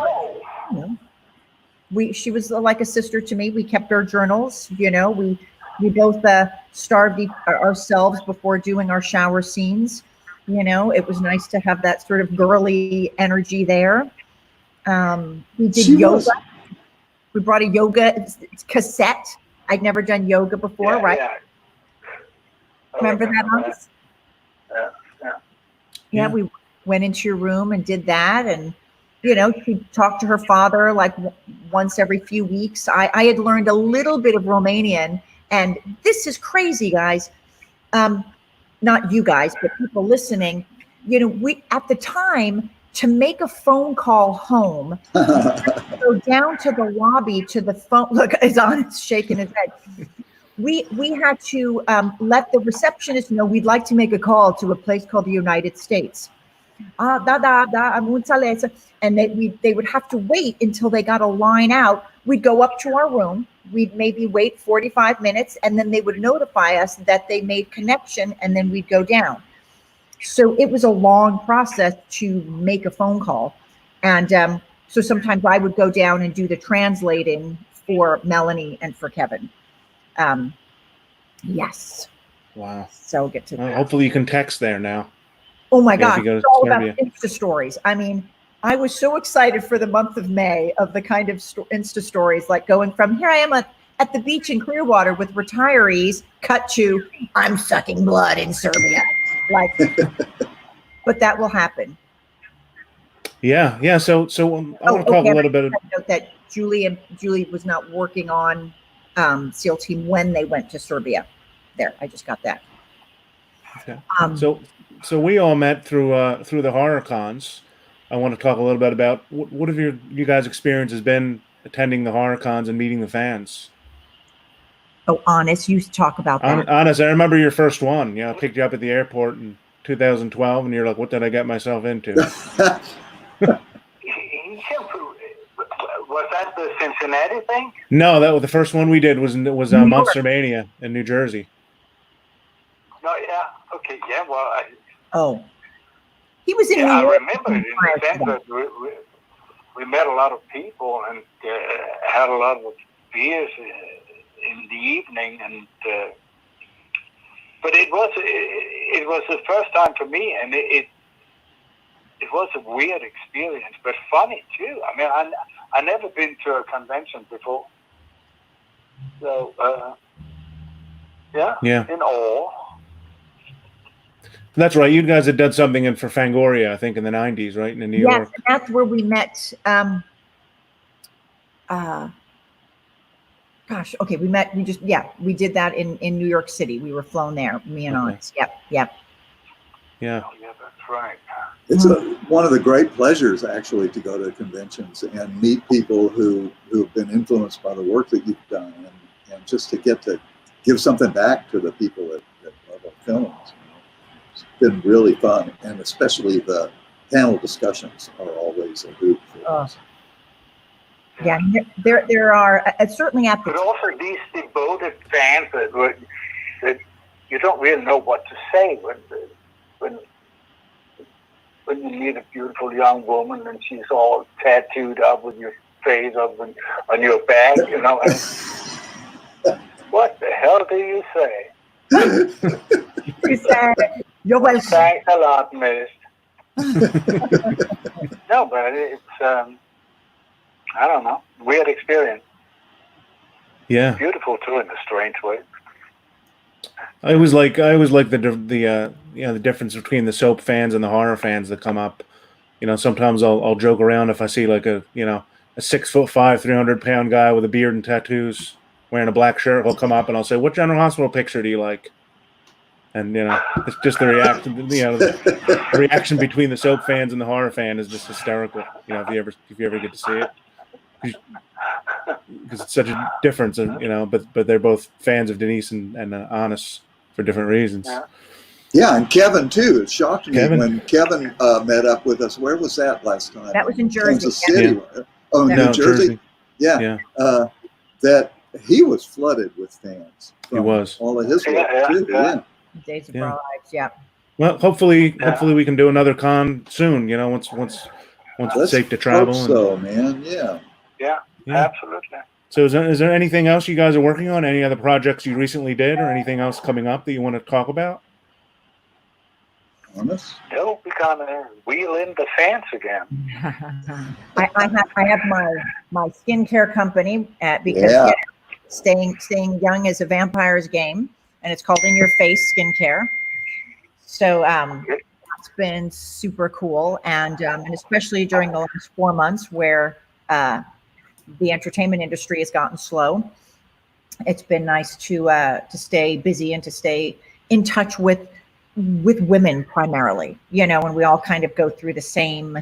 She was like a sister to me. We kept our journals. We both starved ourselves before doing our shower scenes. It was nice to have that sort of girly energy there. We did yoga. We brought a yoga cassette. I'd never done yoga before, right? Yeah. Remember that, Alex? Yeah, we went into your room and did that. And, she talked to her father like once every few weeks. I had learned a little bit of Romanian. And this is crazy, guys. Not you guys, but people listening. We at the time, to make a phone call home, go down to the lobby to the phone. Look, Izan's shaking his head. We had to let the receptionist know we'd like to make a call to a place called the United States. And they would have to wait until they got a line out. We'd go up to our room. We'd maybe wait 45 minutes, and then they would notify us that they made connection, and then we'd go down. So it was a long process to make a phone call. And so sometimes I would go down and do the translating for Melanie and for Kevin. Yes. Wow. So get to that. Hopefully you can text there now. Oh my God. It's all about Insta stories. I mean, I was so excited for the month of May of the kind of Insta stories, like going from here I am at the beach in Clearwater with retirees, cut to I'm sucking blood in Serbia. But that will happen. Yeah. So I want to talk a little bit. Note that Julie was not working on SEAL Team when they went to Serbia. There, I just got that. Okay. So we all met through the horror cons. I want to talk a little bit about what have you guys' experiences been attending the horror cons and meeting the fans? Oh, Honest, you talk about that. Honest, I remember your first one. I picked you up at the airport in 2012, and you're like, "What did I get myself into?" Was that the Cincinnati thing? No, that was the first one we did. Was Monster Mania in New Jersey. No, yeah, okay, yeah. Well, he was in New York. I remember in the sense that we met a lot of people and had a lot of beers in the evening, and but it was the first time for me, and it was a weird experience, but funny too. I mean, I never been to a convention before, so in awe. That's right. You guys had done something for Fangoria, I think, in the 90s, right? In New York. Yes, that's where we met. We did that in New York City. We were flown there, me and Honest. Yep. Yeah. Oh, yeah, that's right. It's one of the great pleasures, actually, to go to conventions and meet people who have been influenced by the work that you've done. and just to get to give something back to the people that love our films. It's been really fun, and especially the panel discussions are always a hoot for us. Yeah, there are certainly at the But also these devoted fans that you don't really know what to say when you meet a beautiful young woman and she's all tattooed up with your face up on your back, you know. And what the hell do you say? You said, "You're welcome." Thanks a lot, miss. No, but it's I don't know, weird experience. Yeah. Beautiful too in a strange way. I always like the difference between the soap fans and the horror fans that come up. You know, sometimes I'll joke around if I see like a 6'5", 300-pound guy with a beard and tattoos wearing a black shirt. He'll come up and I'll say, "What General Hospital picture do you like?" And it's just the reaction. The reaction between the soap fans and the horror fan is just hysterical. You know, if you ever get to see it, because it's such a difference. But they're both fans of Denice and Honest for different reasons. Yeah, and Kevin too. It shocked me when Kevin met up with us. Where was that last time? That was in Jersey. Kansas City. Yeah. Oh, Yeah. New No, Jersey. Yeah. That he was flooded with fans. He was. All of his work too. Yeah. Days of Our Lives. Yeah. Well, hopefully we can do another con soon. You know, once it's safe to travel. Hope so, man. Yeah, absolutely. So is there anything else you guys are working on? Any other projects you recently did, or anything else coming up that you want to talk about? Honest? No, we gotta wheel in the fans again. I have my skincare company because staying young is a vampire's game, and it's called In Your Face Skincare. So it's been super cool, and especially during the last 4 months where the entertainment industry has gotten slow, it's been nice to stay busy and to stay in touch with women primarily, and we all kind of go through the same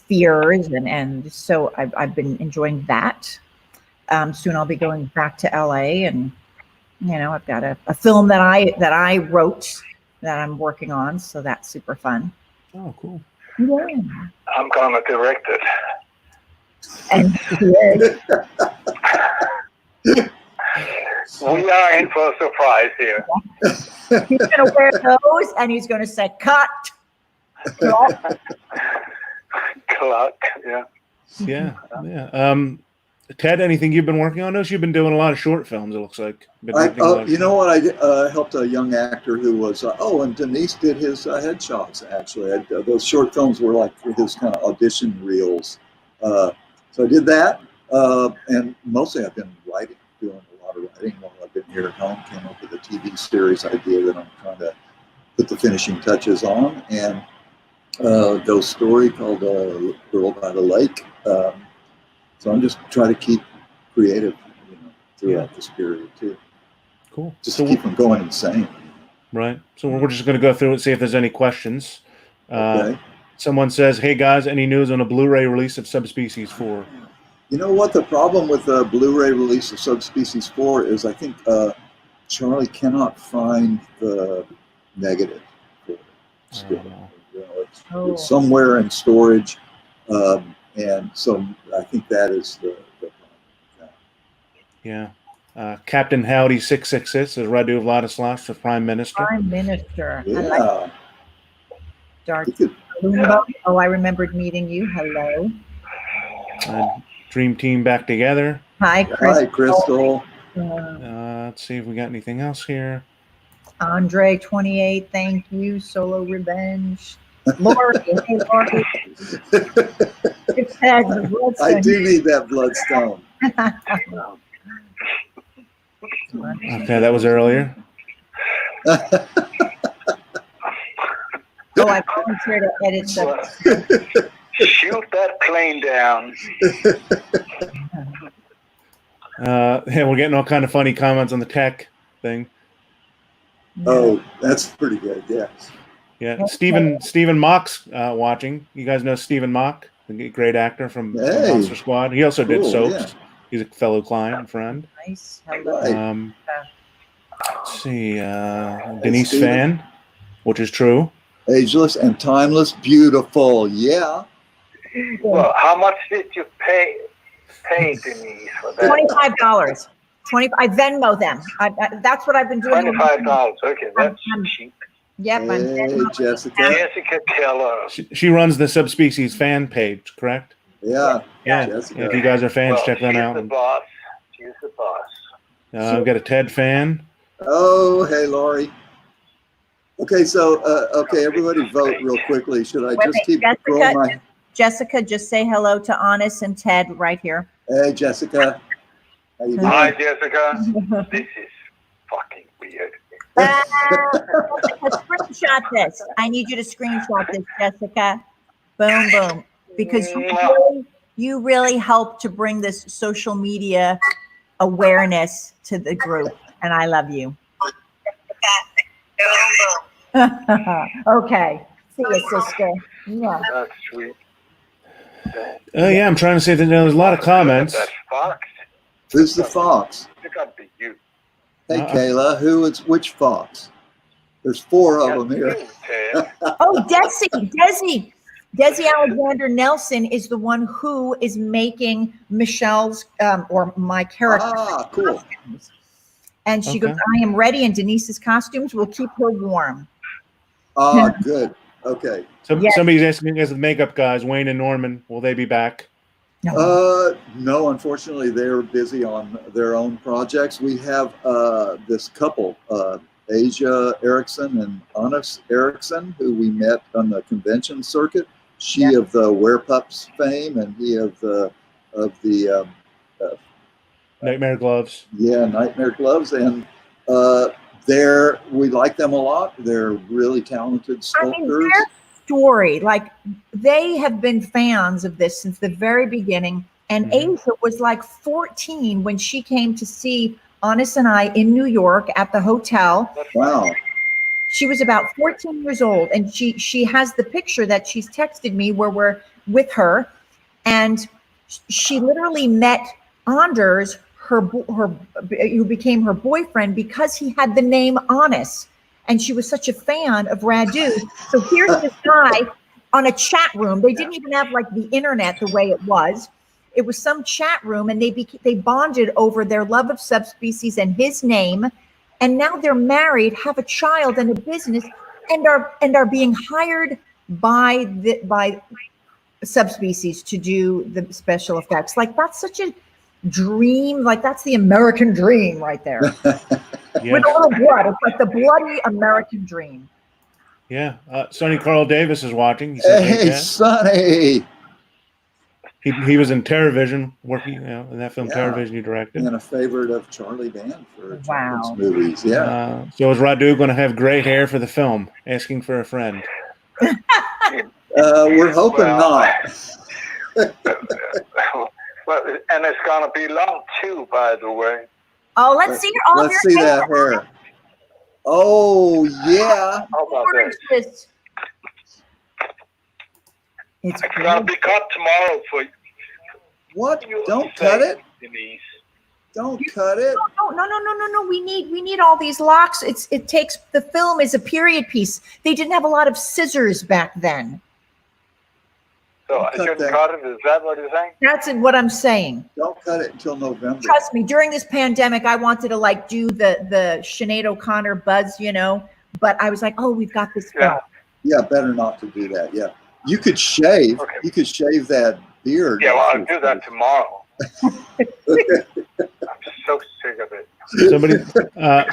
fears, and so I've been enjoying that. Soon I'll be going back to LA, and I've got a film that I wrote that I'm working on, so that's super fun. Oh, cool. Yeah. I'm gonna direct it. And we are in for a surprise here. he's gonna wear those, and he's gonna say, "Cut." Cluck, yeah. Yeah. Ted, anything you've been working on? You've been doing a lot of short films, it looks like. You know what? I helped a young actor who was, and Denice did his headshots, actually. Those short films were like his kind of audition reels. So I did that. And mostly I've been doing a lot of writing while I've been here at home. Came up with a TV series idea that I'm trying to put the finishing touches on. And ghost story called Girl by the Lake. So I'm just trying to keep creative, throughout this period too. Cool. Just to keep them going insane. Right. So we're just going to go through it, see if there's any questions. Okay. Someone says, "Hey guys, any news on a Blu-ray release of Subspecies 4? You know what? The problem with the Blu-ray release of Subspecies 4 is I think Charlie cannot find the negative for it still. It's somewhere in storage. And so I think that is the problem. Yeah. Captain Howdy 666 says Radu Vladislas, the Prime Minister. Prime Minister. Yeah. I like Dark. Oh, I remembered meeting you. Hello. Dream Team back together. Hi, Crystal. Hi, Crystal. Let's see if we got anything else here. Andre 28, thank you. Solo Revenge. Lori, hey Lori. I do need that bloodstone. Okay, that was earlier. I volunteered to edit the. Shoot that plane down. Yeah, we're getting all kind of funny comments on the tech thing. Oh, that's pretty good. Yeah. Yeah, Stephen Mock's watching. You guys know Stephen Mock, the great actor from Monster Squad. He also did Soaps. He's a fellow client and friend. Nice. Hello. Right. Let's see, Denice Steven. fan, which is true. Ageless and timeless, beautiful. Yeah. Well, how much did you pay Denise for that? $25. I Venmo them. That's what I've been doing. $25. Okay, that's cheap. Yep. Hey, Jessica. Jessica Keller. She runs the Subspecies fan page, correct? Yeah. Yeah. Jessica. If you guys are fans, Well, check them she's out. the boss. She's the boss. I've got a Ted fan. Oh, hey, Laurie. Okay, so, okay, everybody vote real quickly. Should I just keep throwing my... Jessica, just say hello to Honest and Ted right here. Hey, Jessica. How you doing? Hi, Jessica. This is fucking weird. Screenshot this. I need you to screenshot this, Jessica. Boom, boom. Because you really helped to bring this social media awareness to the group, and I love you. Okay. See you, sister. Yeah. That's sweet. Yeah, I'm trying to say that there's a lot of comments. That's Fox. Who's the fox? It got to be you. Hey, Kayla, which fox? There's 4 of them here. You, Ted. Oh, Desi Alexander Nelson is the one who is making Michelle's or my character. Ah, cool. And she goes, I am ready, and Denise's costumes will keep her warm. Ah, good. Okay. Somebody's asking us, the makeup guys, Wayne and Norman, will they be back? No, unfortunately, they're busy on their own projects. We have this couple, Asia Erickson and Honest Erickson, who we met on the convention circuit. She of the Werepups fame, and he of the Nightmare Gloves. Yeah, Nightmare Gloves, and we like them a lot. They're really talented sculptors. I mean, their story, like they have been fans of this since the very beginning. And Asia was like 14 when she came to see Honest and I in New York at the hotel. Wow. She was about 14 years old, and she has the picture that she's texted me where we're with her, and she literally met Anders, who became her boyfriend, because he had the name Honest, and she was such a fan of Radu. So here's this guy on a chat room. They didn't even have like the internet the way it was. It was some chat room, and they bonded over their love of Subspecies and his name. And now they're married, have a child and a business, and are being hired by Subspecies to do the special effects. Like, that's such a dream. Like, that's the American dream right there. With all the blood. It's like the bloody American dream. Yeah. Sonny Carl Davis is watching. He says, hey, Sonny. He was in TerrorVision, working in that film TerrorVision you directed. And a favorite of Charlie Band for Wow. movies. Yeah. So is Radu going to have gray hair for the film? Asking for a friend. We're hoping not. Well, and it's going to be long too, by the way. Oh, let's see all of your see that hair. Oh, yeah. How about this? It's going to be cut tomorrow for you. What? Don't cut it. Denise. Don't cut it. No. We need all these locks. It takes, the film is a period piece. They didn't have a lot of scissors back then. So I shouldn't cut it. Is that what you're saying? That's what I'm saying. Don't cut it until November. Trust me, during this pandemic, I wanted to like do the Sinead O'Connor buzz, but I was like, oh, we've got this film. Yeah, better not to do that. Yeah. You could shave. Okay. You could shave that beard. Yeah, well, I'll do that tomorrow. I'm so sick of it.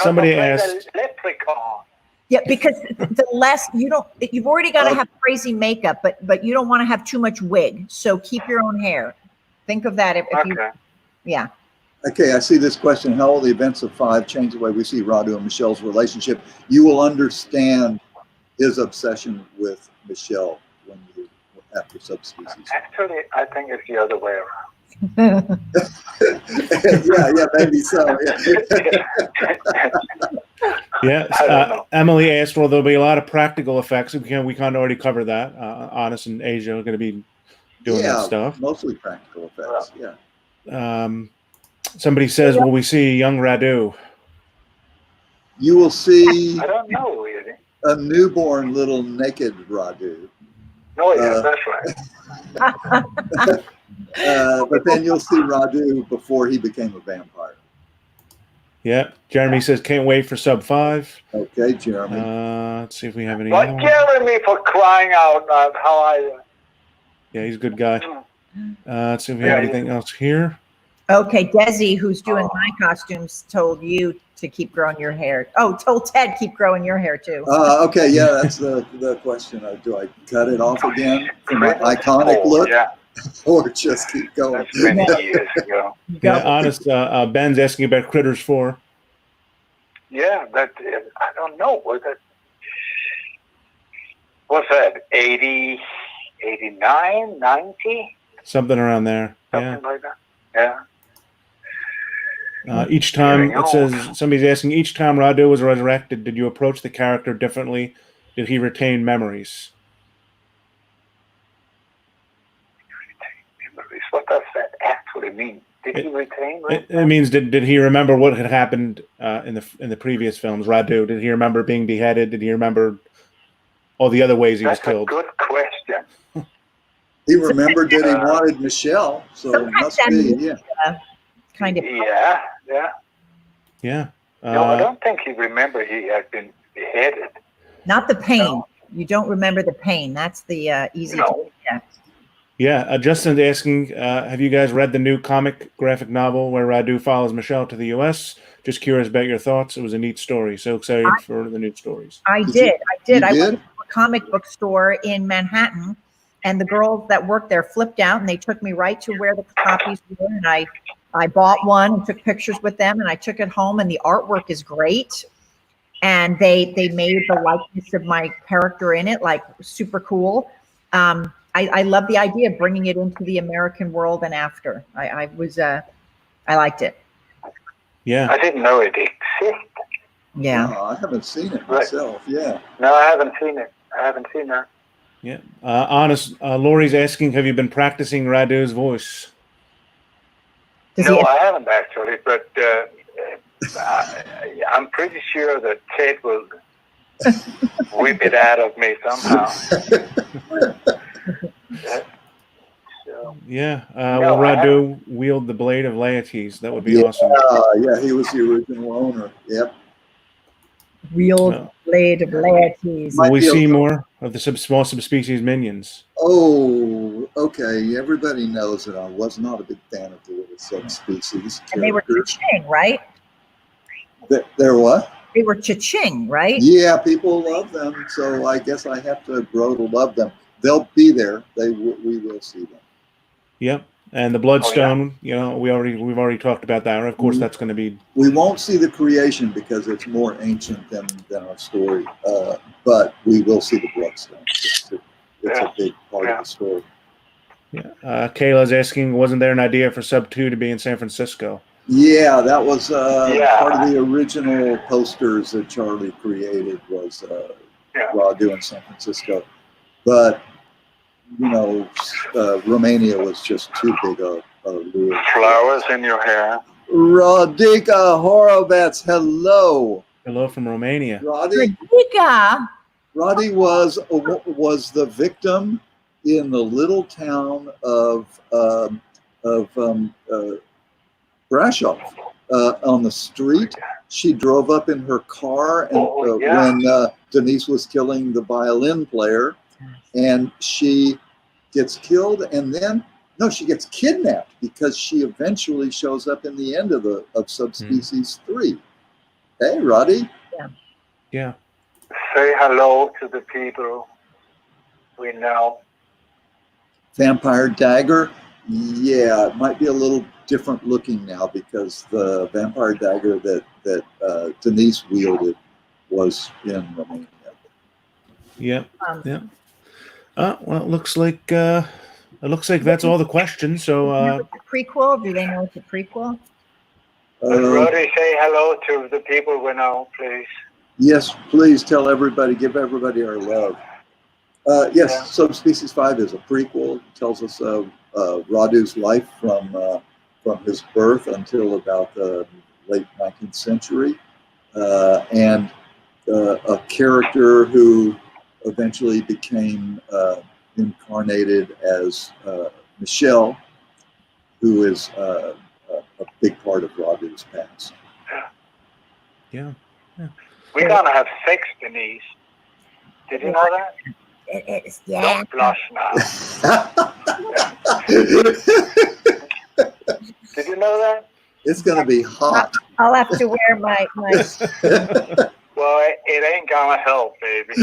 Somebody asked. Leprechaun. Yeah, because the less you've already got to have crazy makeup, but you don't want to have too much wig. So keep your own hair. Think of that. Yeah. Okay, I see this question. How will the events of 5 change the way we see Radu and Michelle's relationship? You will understand his obsession with Michelle after Subspecies. Actually, I think it's the other way around. yeah, maybe so. Yeah. Emily asked, well, there'll be a lot of practical effects. We can't already cover that. Honest and Asia are going to be doing that stuff. Mostly practical effects. Yeah. Somebody says, will we see young Radu? You will see I don't know really. a newborn little naked Radu. Oh yeah, that's right. But then you'll see Radu before he became a vampire. Yeah. Jeremy says, can't wait for sub 5. Okay, Jeremy. Let's see if we have any. But Jeremy, for crying out loud, how are you? Yeah, he's a good guy. Let's see if we have anything else here. Okay, Desi, who's doing my costumes, told you to keep growing your hair. Oh, told Ted keep growing your hair too. Okay, yeah, that's the question. Do I cut it off again for my iconic look, or just keep going? That's many years ago. Yeah, honest. Ben's asking about Critters 4. Yeah, that I don't know. What's that? 80, 89, 90? Something around there. Something like that. Yeah. Each time, it says, somebody's asking, each time Radu was resurrected, did you approach the character differently? Did he retain memories? Memories. What does that actually mean? Did he retain? It means did he remember what had happened in the previous films? Radu, did he remember being beheaded? Did he remember all the other ways he was killed? That's a good question. He remembered that he wanted Michelle, so it must be, Kind of. Yeah. No, I don't think he remembered he had been beheaded. Not the pain. No. You don't remember the pain. That's the easy. No. Yeah. Justin's asking, have you guys read the new comic graphic novel where Radu follows Michelle to the U.S.? Just curious about your thoughts. It was a neat story. So excited for the new stories. I did. I went to a comic book store in Manhattan, and the girls that worked there flipped out, and they took me right to where the copies were, and I bought one and took pictures with them, and I took it home, and the artwork is great. And they made the likeness of my character in it, like super cool. I love the idea of bringing it into the American world and after. I liked it. Yeah. I didn't know it existed. Yeah. I haven't seen it myself. Yeah. No, I haven't seen it. I haven't seen that. Yeah. Honest, Lori's asking, have you been practicing Radu's voice? No, I haven't actually, but I'm pretty sure that Ted will whip it out of me somehow. Yeah. Will Radu wield the blade of Laertes? That would be awesome. Yeah, he was the original owner. Yep. Wield blade of Laertes. Will we see more of the small subspecies minions? Oh, okay. Everybody knows that I was not a big fan of the little subspecies. And they were cha-ching, right? They're what? They were cha-ching, right? Yeah, people love them, so I guess I have to grow to love them. They'll be there. We will see them. Yep. And the Bloodstone, we've already talked about that. Of course, that's going to be. We won't see the creation because it's more ancient than our story. But we will see the Bloodstone. It's a big part of the story. Yeah. Kayla's asking, wasn't there an idea for Sub 2 to be in San Francisco? Yeah, that was part of the original posters that Charlie created was Radu in San Francisco. But Romania was just too big a lure. Flowers in your hair. Radika Horovets, hello. Hello from Romania. Radika. Roddy was the victim in the little town of Brasov. On the street, she drove up in her car, and when Denice was killing the violin player, and she gets killed, and then she gets kidnapped because she eventually shows up in the end of Subspecies 3. Hey, Roddy. Yeah. Say hello to the people we know. Vampire dagger. Yeah, it might be a little different looking now because the vampire dagger that Denice wielded was in Romania. Yeah. Well, it looks like that's all the questions. So prequel? Do they know it's a prequel? Roddy, say hello to the people we know, please. Yes, please tell everybody, give everybody our love. Subspecies 5 is a prequel. It tells us Radu's life from from his birth until about the late 19th century, and a character who eventually became incarnated as Michelle, who is a big part of Radu's past. Yeah. We're gonna have sex, Denise. Did you know that? It's, yeah. Don't blush now. Did you know that? It's going to be hot. I'll have to wear my Well, it ain't gonna help, baby.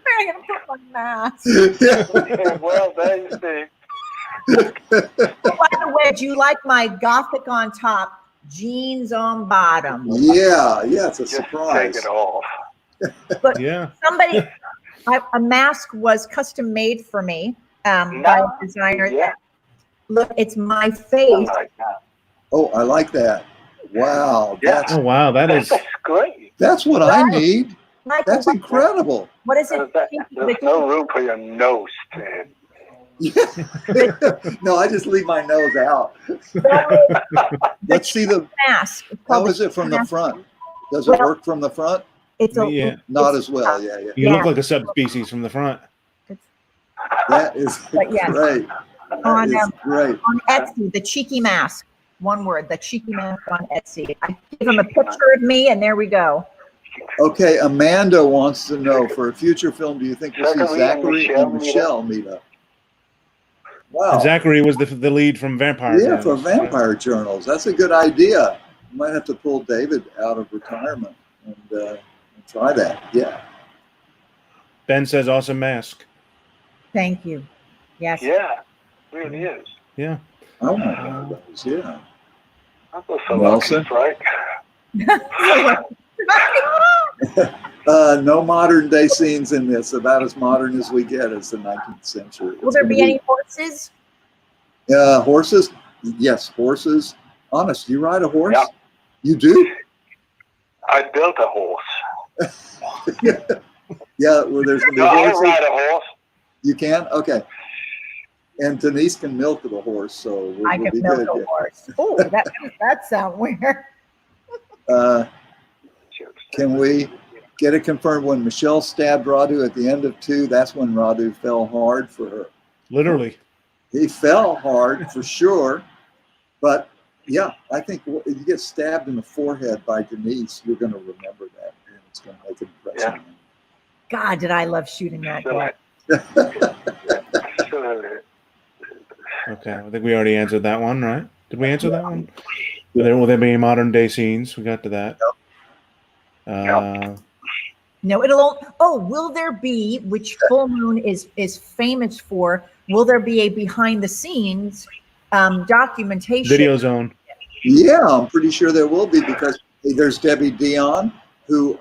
I'm gonna put my mask. Yeah, well, there you see. By the way, do you like my Gothic on top, jeans on bottom? Yeah, it's a Just surprise. take it off. But Yeah. somebody, a mask was custom made for me by a designer. Yeah. Look, it's my I face. like that. Oh, I like that. Wow, Yeah. Oh wow, That's great. that's what I need. Michael, That's incredible. what is it? There's no room for your nose, Ted. No, I just leave my nose out. Let's see the mask. It's how called is it from the mask. front? Does it work from the front? It's a, Yeah. Not as well. Yeah. You look like a subspecies from the front. That is But yes. great. On, That is great. on Etsy, the cheeky mask. One word, the cheeky mask on Etsy. I give them a picture of me, and there we go. Okay, Amanda wants to know, for a future film, do you think we'll see Zachary Zachary and and Michelle meet up? Wow. And Zachary was the lead from Vampire. Yeah, for Journals, right? Vampire Journals. That's a good idea. You might have to pull David out of retirement and try that. Yeah. Ben says awesome mask. Thank you. Yes. Yeah, really is. Yeah. I want one of those. Yeah. That was so Nelson? lucky strike. No modern day scenes in this. About as modern as we get as the 19th century. Will there be any horses? Horses? Yes, horses. Honest, you ride a horse? Yeah. You do? I built a horse. Yeah, well, there's going to be No, I horses. ride a horse. You can? Okay. And Denise can milk the horse, so we'll, I we'll can be milk good. a horse. Oh, that sound weird. Can we get it confirmed when Michelle stabbed Radu at the end of 2? That's when Radu fell hard for her. Literally. He fell hard for sure, but yeah, I think if you get stabbed in the forehead by Denise, you're going to remember that, and it's going to make an impression. Yeah. God, did I love shooting that Still guy. Okay, I think we already answered that one, right? Did we answer that one? Will there be any modern day scenes? We got to that. No, will there be, which Full Moon is famous for, will there be a behind the scenes documentation? Video Zone. Yeah, I'm pretty sure there will be, because there's Debbie Dion, who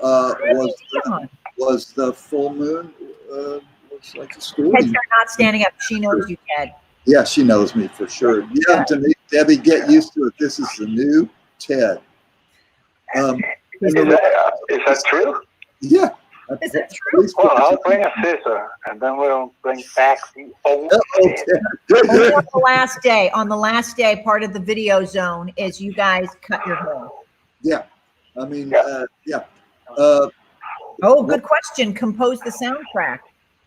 was the Full Moon. Looks like a story. Heads are not standing up. She knows you, Ted. Yeah, she knows me for sure. Yeah, Debbie, get used to it. This is the new Ted. Is that true? Yeah. Is it true? Well, I'll bring a scissor, and then we'll bring back the old Ted. Only on the last day, part of the Video Zone is you guys cut your hair. Yeah. I mean, yeah. Oh, good question. Compose the soundtrack.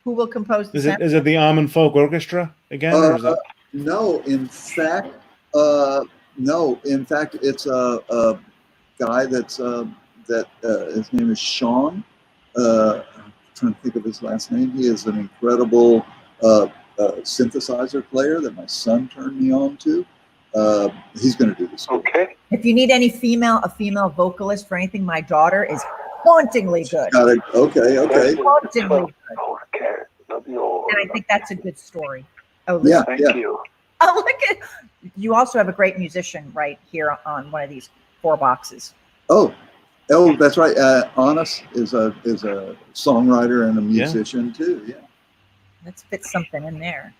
Who will compose the soundtrack? Is it the Almond Folk Orchestra again? Or is it? No, in fact, it's a guy that's his name is Sean. I'm trying to think of his last name. He is an incredible synthesizer player that my son turned me on to. He's going to do this. Okay. If you need a female vocalist for anything, my daughter is hauntingly good. Got it. Okay. Hauntingly good. Okay. Love you all. And I think that's a good story. Oh, Yeah. Thank you. Oh, look at you! Also have a great musician right here on one of these 4 boxes. Oh, that's right. Honest is a songwriter and a musician too. Yeah. Let's fit something in there.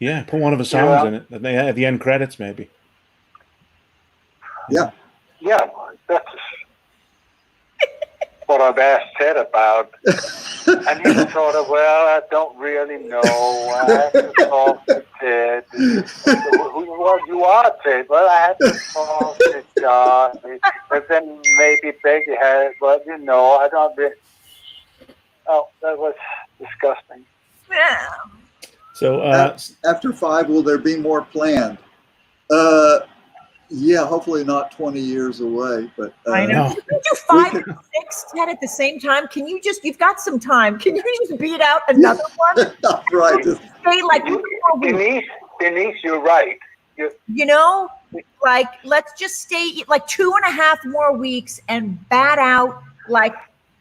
Yeah, put one of his songs in it. At the end credits, maybe. Yeah. Yeah, that's what I've asked Ted about And he was sort of, well, I don't really know. I have to talk to Ted. Well, you are Ted. Well, I have to talk to Johnny. But then maybe Becky had, well, you know, I don't really. Oh, that was disgusting. Yeah. So After 5, will there be more planned? Yeah, hopefully not 20 years away, but I know. No. Can you do 5 and 6, Ted, at the same time? Can you just, you've got some time. Can you just beat out another one? right. Stay like 2 more weeks. Denise, you're right. You know, like, let's just stay like 2.5 more weeks and bat out like,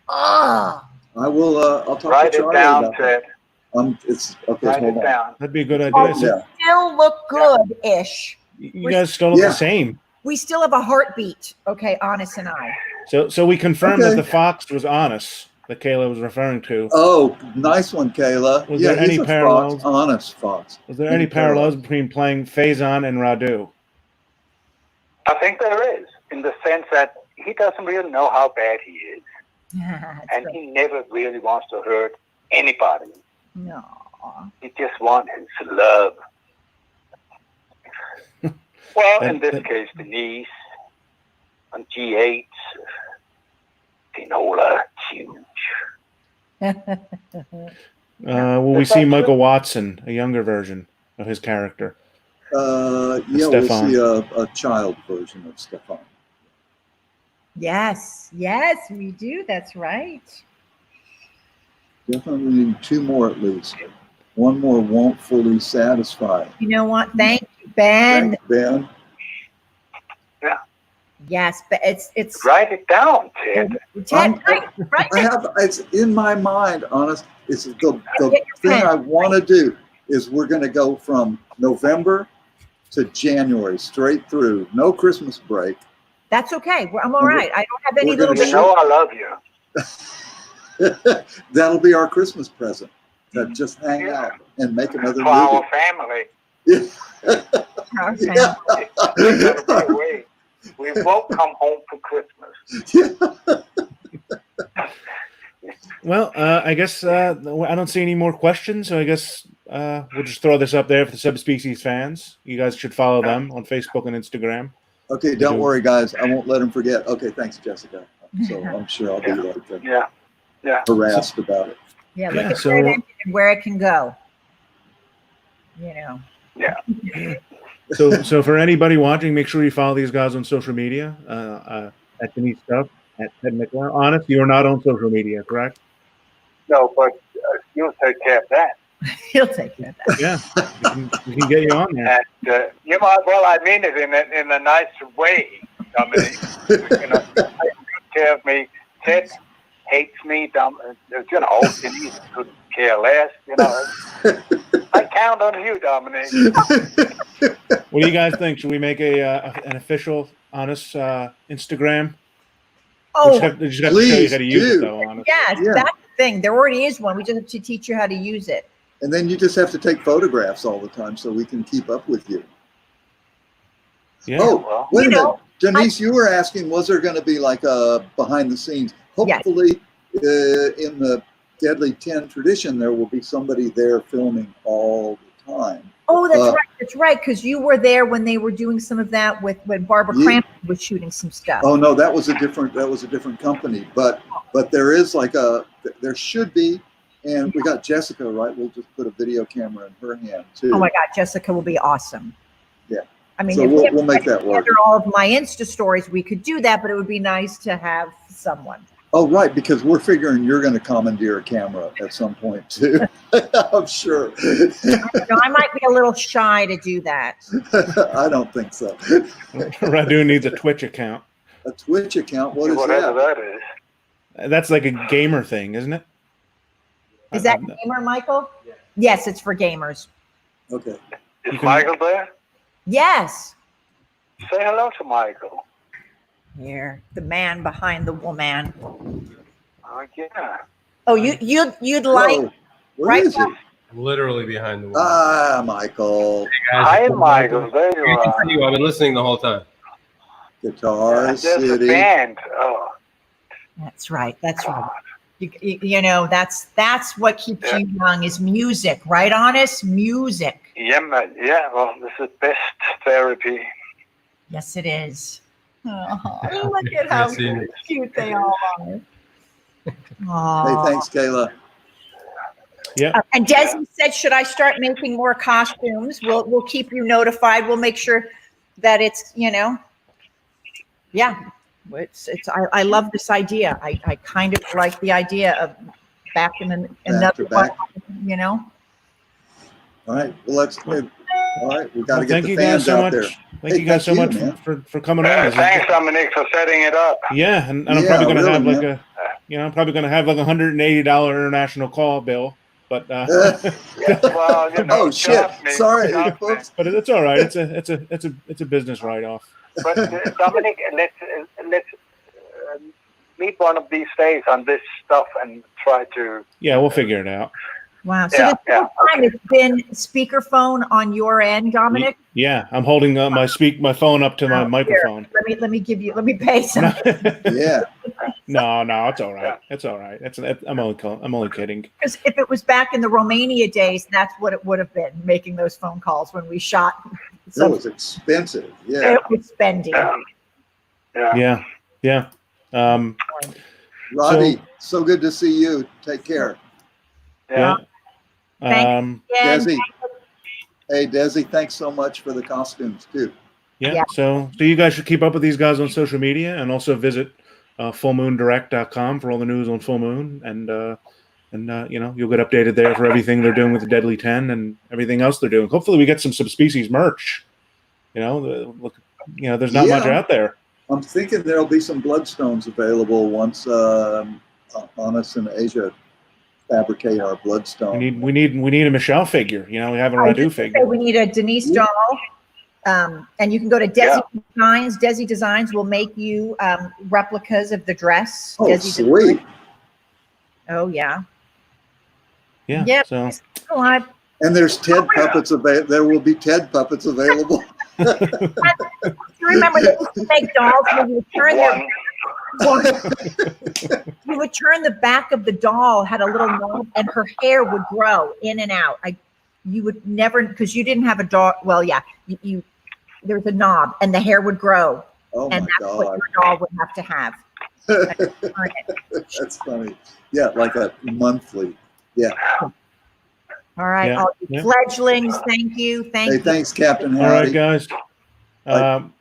I will. I'll talk Write to it Charlie down, about Ted. that. It's okay. Write Hold it on. down. that'd be a good oh, idea. we So still look good-ish. you guys still look Yeah. the same. We still have a heartbeat. Okay, Honest and I. So we confirmed that Okay. the fox was Honest that Kayla was referring to. Oh, nice one, Kayla. Was Yeah, there he's any a parallels? fox, honest fox. Was there any parallels between playing Faison and Radu? I think there is, in the sense that he doesn't really know how bad he is. And he never really wants to hurt anybody. No. He just wants his love. Well, in this case, Denise, and G8, Tinola, huge. Will we see Michael Watson, a younger version of his character? Yeah, Stefan. we'll see a child version of Stefan. Yes, we do. That's right. Definitely need 2 more at least. 1 more won't fully satisfy. You know what? Thank you, Ben. Thanks, Ben. Yes, but it's Write it down, Ted. Ted, right. I have it's in my mind, honest. It's the Get your thing pen. I want to do is we're going to go from November to January straight through. No Christmas break. That's okay. I'm all right. I don't have any We're gonna little. You know I love you. That'll be our Christmas present. That just hang out and make another For our movie. family. Yeah. We gotta be away. We won't come home for Christmas. Well, I guess I don't see any more questions, so I guess we'll just throw this up there for the Subspecies fans. You guys should follow them on Facebook and Instagram. Okay, don't worry, guys. I won't let them forget. Okay, thanks, Jessica. So I'm sure I'll be like harassed about it. Yeah, look Yeah, at so- where it ended and where it can go. You know. Yeah. So for anybody watching, make sure you follow these guys on social media. At Denice Duff, at Ted Nicolaou. Honest, you are not on social media, correct? No, but you'll take care of that. He'll take care of that. Yeah, we can get you on there. And you might, well, I mean it in a nice way, Dominic. You know, take good care of me. Ted hates me. You know, Denise couldn't care less. You know, I count on you, Dominic. What do you guys think? Should we make an official Honest Instagram? Oh, We just have to show you how to use Please it, do. though. Honest. yeah, Yeah. that's the thing. There already is one. We just have to teach you how to use it. And then you just have to take photographs all the time so we can keep up with you. Yeah. Oh, Well, wait a You minute. know, Denise, you were asking, was there going to be like a behind the scenes? Yes. Hopefully, in the Deadly 10 tradition, there will be somebody there filming all the time. Oh, that's right. That's right. Because you were there when they were doing some of that with when Barbara Yeah. Crampton was shooting some stuff. Oh no, that was a different company. But there is there should be, and we got Jessica, right? We'll just put a video camera in her hand too. Oh my God, Jessica will be awesome. Yeah. I mean, So if we'll make that work. together all of my Insta stories, we could do that, but it would be nice to have someone. Oh right, because we're figuring you're going to commandeer a camera at some point too. I'm sure. I might be a little shy to do that. I don't think so. Radu needs a Twitch account. A Twitch account? What is whatever that? that is. That's like a gamer thing, isn't it? Is that gamer, Michael? Yes, it's for gamers. Okay. Is Michael there? Yes. Say hello to Michael. Here, the man behind the woman. Oh, yeah. Oh, you'd like Whoa, where right is he? Literally behind the wall. Ah, Michael. Hey, guys. Hi, Michael. There you are. I've been listening the whole time. Guitar And there's a City. band. Oh, That's right. That's right. You know, that's what keeps you young is music, right? Honest music. Yeah, well, this is best therapy. Yes, it is. Oh, look at how cute they all are. Hey, Aw. thanks, Kayla. Yeah. And Desi said, should I start making more costumes? We'll keep you notified. We'll make sure that it's, you know, yeah. I love this idea. I kind of like the idea of back in another one, back. you know. All right. Well, let's. All right. We got to get Thank the you guys fans so out much. there. Thank Hey, you guys so much man. for coming on. This is Thanks, good. Dominic, for setting it up. Yeah, and I'm Yeah, probably going to really, have like man. I'm probably going to have like $180 international call bill, but Well, you know, Oh shit! trust me, Sorry, trust me. folks. but it's all right. It's a business write-off. But Dominic, let's meet one of these days on this stuff and try to. Yeah, we'll figure it out. Wow. So the whole time it's been speakerphone on your end, Dominic. Yeah, I'm holding my phone up to my microphone. Here, let me pay some. Yeah. No, it's all right. It's all right. I'm only kidding. Because if it was back in the Romania days, that's what it would have been, making those phone calls when we shot. It was expensive. Yeah. It was spending. Yeah. Robbie, so good to see you. Take care. Yeah. Desi. Hey, Desi, thanks so much for the costumes too. Yeah. So you guys should keep up with these guys on social media and also visit fullmoondirect.com for all the news on Full Moon, and you know, you'll get updated there for everything they're doing with the Deadly 10 and everything else they're doing. Hopefully we get some Subspecies merch. You know, there's not much out there. I'm thinking there'll be some bloodstones available once Honest and Asia fabricate our bloodstone. We need a Michelle figure. You know, we have a Radu figure. We need a Denice doll. And you can go to Desi Designs. Desi Designs will make you replicas of the dress. Oh, Desi sweet. Designs. Oh, yeah. Yeah. Yep. So. And there's Ted puppets available. There will be Ted puppets available. Remember, they used to make dolls where you would turn the back of the doll, had a little knob, and her hair would grow in and out. You would never, because you didn't have a doll. Well, yeah, there was a knob, and the hair would grow. Oh and my that's God. what your doll would have to have. That's funny. Yeah, like a monthly. Yeah. All right, Yeah. all you fledglings, thank you. Hey, thanks, Captain All Howdy. right, guys.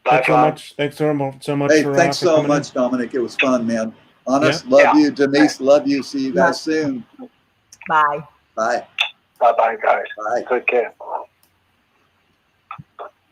Thanks so much. Thanks so much. Hey, for, thanks for so coming much, in. Dominic. It was fun, man. Honest, love you. Denise, love you. See you guys soon. Bye. Bye. Bye, guys. Bye. Take care.